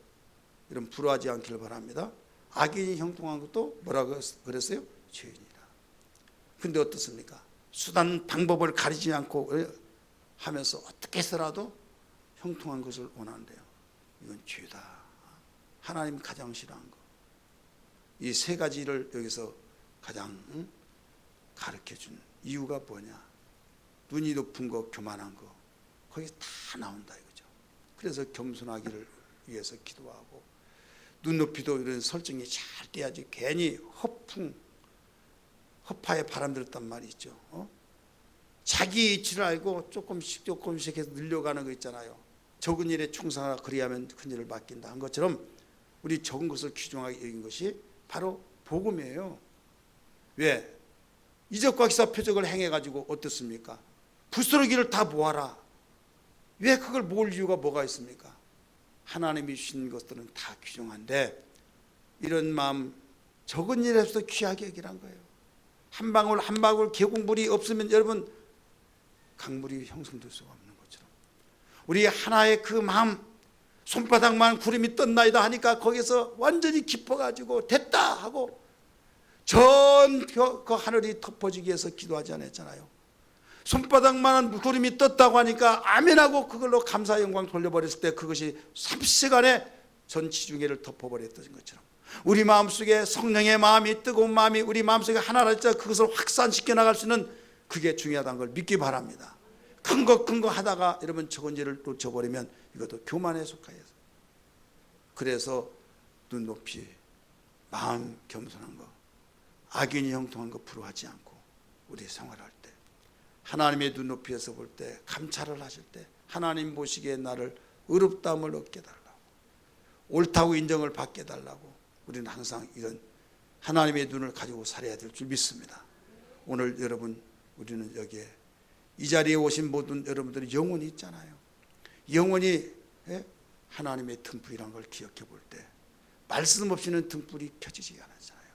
이런 불화하지 않기를 바랍니다. 악인이 형통한 것도 뭐라고 그랬어요? 죄인이다. 근데 어떻습니까? 수단 방법을 가리지 않고 하면서 어떻게 해서라도 형통한 것을 원한대요. 이건 죄다. 하나님 가장 싫어한 거. 이 세 가지를 여기서 가장 가르쳐준 이유가 뭐냐? 눈이 높은 거, 교만한 거, 거기 다 나온다 이거죠. 그래서 겸손하기를 위해서 기도하고, 눈높이도 이런 설정이 잘 돼야지 괜히 허파에 바람 들었단 말이 있죠. 자기 이치를 알고 조금씩 해서 늘려가는 거 있잖아요. 적은 일에 충성하라, 그리하면 큰 일을 맡긴다 한 것처럼 우리 적은 것을 귀중하게 여긴 것이 바로 복음이에요. 왜? 이적과 기사 표적을 행해가지고 어떻습니까? 부스러기를 다 모아라. 왜 그걸 모을 이유가 뭐가 있습니까? 하나님이 주신 것들은 다 귀중한데 이런 마음, 적은 일에서도 귀하게 여기란 거예요. 한 방울 한 방울 계곡물이 없으면 여러분 강물이 형성될 수가 없는 것처럼 우리 하나의 그 마음, 손바닥만 구름이 떴나이다 하니까 거기서 완전히 깊어가지고 됐다 하고 전 그 하늘이 덮어지기 위해서 기도하지 않았잖아요. 손바닥만한 구름이 떴다고 하니까 아멘하고 그걸로 감사 영광 돌려버렸을 때 그것이 30시간에 전 지중해를 덮어버렸던 것처럼 우리 마음속에 성령의 마음이, 뜨거운 마음이 우리 마음속에 하나라 할 때 그것을 확산시켜 나갈 수 있는, 그게 중요하다는 걸 믿기 바랍니다. 큰 거 하다가 여러분 적은 일을 놓쳐버리면 이것도 교만에 속하여서, 그래서 눈높이, 마음 겸손한 거, 악인이 형통한 거 부러워하지 않고 우리 생활할 때, 하나님의 눈높이에서 볼 때, 감찰을 하실 때 하나님 보시기에 나를 의롭다함을 얻게 달라고, 옳다고 인정을 받게 달라고 우리는 항상 이런 하나님의 눈을 가지고 살아야 될 줄 믿습니다. 오늘 여러분, 우리는 여기에 이 자리에 오신 모든 여러분들이 영혼이 있잖아요. 영혼이 하나님의 등불이라는 걸 기억해 볼 때 말씀 없이는 등불이 켜지지 않았잖아요.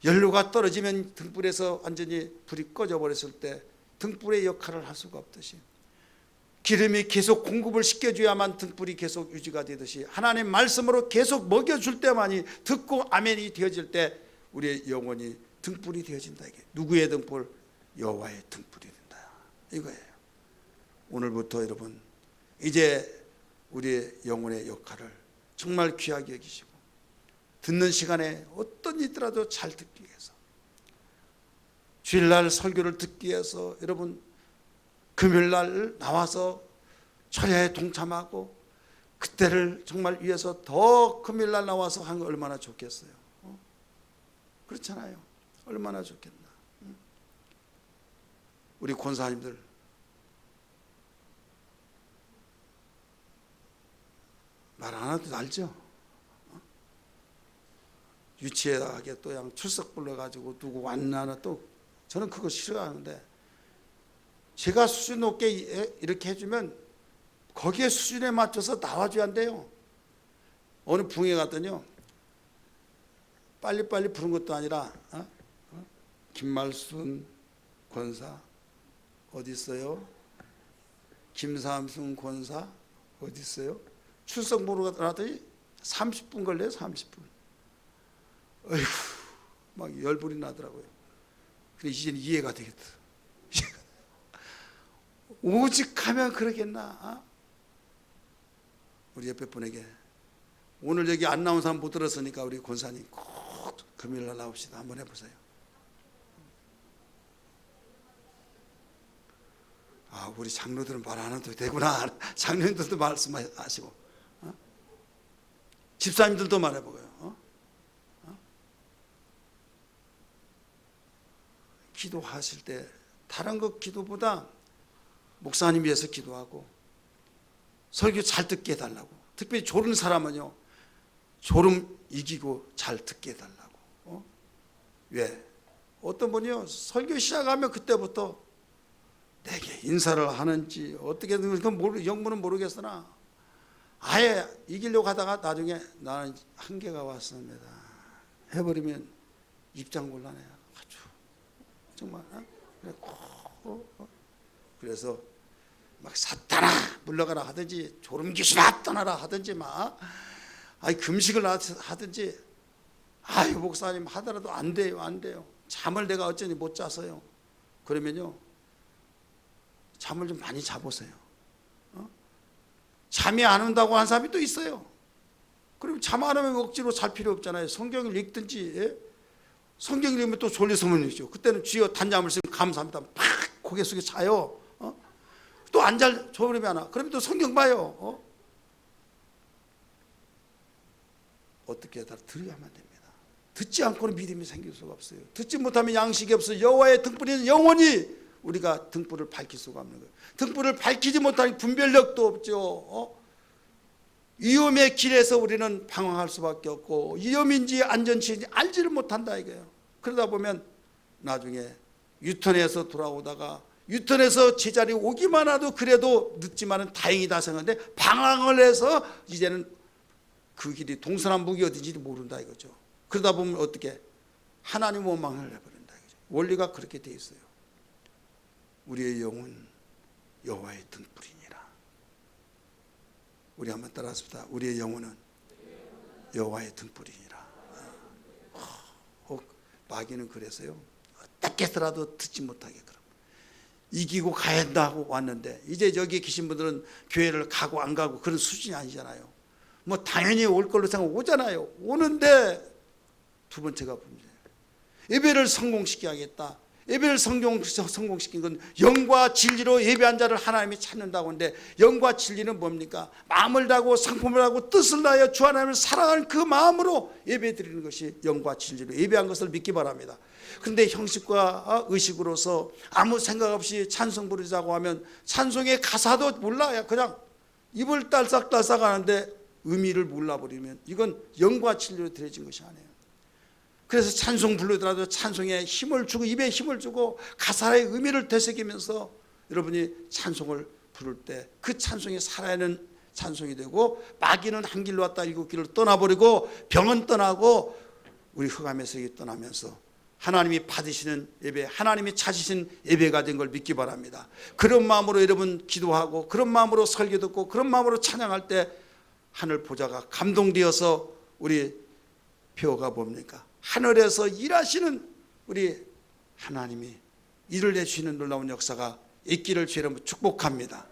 연료가 떨어지면 등불에서 완전히 불이 꺼져 버렸을 때 등불의 역할을 할 수가 없듯이, 기름이 계속 공급을 시켜줘야만 등불이 계속 유지가 되듯이 하나님 말씀으로 계속 먹여줄 때만이, 듣고 아멘이 되어질 때 우리의 영혼이 등불이 되어진다. 이게 누구의 등불? 여호와의 등불이 된다 이거예요. 오늘부터 여러분 이제 우리의 영혼의 역할을 정말 귀하게 여기시고, 듣는 시간에 어떤 일이라도 잘 듣기 위해서, 주일날 설교를 듣기 위해서 여러분 금요일날 나와서 철야에 동참하고 그때를 정말 위해서 더 금요일날 나와서 하는 거 얼마나 좋겠어요. 그렇잖아요. 얼마나 좋겠나. 우리 권사님들 말 안 해도 알죠? 유치하게 또 그냥 출석 불러가지고 누구 왔나, 또 저는 그거 싫어하는데, 제가 수준 높게 이렇게 해주면 거기에 수준에 맞춰서 나와줘야 한대요. 어느 붕에 갔더니요, 빨리빨리 부른 것도 아니라 김말순 권사 어디 있어요? 김삼순 권사 어디 있어요? 출석 보러 가더니 30분 걸려요. 30분. 어이구, 막 열불이 나더라고요. 그래 이제는 이해가 되겠다. 오직 하면 그러겠나? 우리 옆에 분에게, 오늘 여기 안 나온 사람 못 들었으니까 우리 권사님 꼭 금요일날 나옵시다. 한번 해보세요. 아, 우리 장로들은 말 안 해도 되구나. 장로님들도 말씀하시고, 집사님들도 말해보고요. 기도하실 때 다른 것 기도보다 목사님 위해서 기도하고, 설교 잘 듣게 해달라고, 특별히 졸은 사람은요 졸음 이기고 잘 듣게 해달라고, 왜? 어떤 분이요 설교 시작하면 그때부터 내게 인사를 하는지 어떻게든 그건 영문은 모르겠으나 아예 이기려고 하다가 나중에 나는 한계가 왔습니다 해버리면 입장 곤란해요. 아주 정말. 그래서 막 사탄아 물러가라 하든지 졸음 귀신아 떠나라 하든지 막 금식을 하든지 목사님 하더라도 안 돼요. 잠을 내가 어쩌니 못 자서요. 그러면요 잠을 좀 많이 자보세요. 잠이 안 온다고 한 사람이 또 있어요. 그럼 잠 안 오면 억지로 잘 필요 없잖아요. 성경을 읽든지. 예? 성경을 읽으면 또 졸려서 문이죠. 그때는 주여 단잠을 쓰면 감사합니다. 팍 고개 숙여 자요. 또 안 잘 졸음이 안 와. 그러면 또 성경 봐요. 어떻게 다 들어야만 됩니다. 듣지 않고는 믿음이 생길 수가 없어요. 듣지 못하면 양식이 없어요. 여호와의 등불은 영원히 우리가 등불을 밝힐 수가 없는 거예요. 등불을 밝히지 못하니 분별력도 없죠. 위험의 길에서 우리는 방황할 수밖에 없고 위험인지 안전치인지 알지를 못한다 이거예요. 그러다 보면 나중에 유턴해서 돌아오다가 유턴해서 제자리에 오기만 해도 그래도 늦지만은 다행이다 생각하는데 방황을 해서 이제는 그 길이 동서남북이 어딘지 모른다 이거죠. 그러다 보면 어떻게 하나님 원망을 해버린다 이거죠. 원리가 그렇게 돼 있어요. 우리의 영은 여호와의 등불이니라. 우리 한번 따라합시다. 우리의 영혼은 여호와의 등불이니라. 마귀는 그래서요 어떻게 해서라도 듣지 못하게 그럼 이기고 가야 한다고 왔는데 이제 여기 계신 분들은 교회를 가고 안 가고 그런 수준이 아니잖아요. 뭐 당연히 올 걸로 생각하고 오잖아요. 오는데 두 번째가 문제예요. 예배를 성공시켜야겠다. 예배를 성공시킨 건 영과 진리로 예배한 자를 하나님이 찾는다고 하는데 영과 진리는 뭡니까? 마음을 다하고 성품을 하고 뜻을 다하여 주 하나님을 사랑하는 그 마음으로 예배 드리는 것이 영과 진리로 예배한 것을 믿기 바랍니다. 그런데 형식과 의식으로서 아무 생각 없이 찬송 부르자고 하면 찬송의 가사도 몰라요. 그냥 입을 딸싹딸싹 하는데 의미를 몰라버리면 이건 영과 진리로 드려진 것이 아니에요. 그래서 찬송 부르더라도 찬송에 힘을 주고 입에 힘을 주고 가사의 의미를 되새기면서 여러분이 찬송을 부를 때 그 찬송이 살아있는 찬송이 되고 마귀는 한 길로 왔다 일곱 길로 떠나버리고 병은 떠나고 우리 흑암의 세계 떠나면서 하나님이 받으시는 예배, 하나님이 찾으신 예배가 된 걸 믿기 바랍니다. 그런 마음으로 여러분 기도하고 그런 마음으로 설교 듣고 그런 마음으로 찬양할 때 하늘 보좌가 감동되어서 우리 표가 뭡니까? 하늘에서 일하시는 우리 하나님이 일을 내주시는 놀라운 역사가 있기를 주의 이름으로 축복합니다.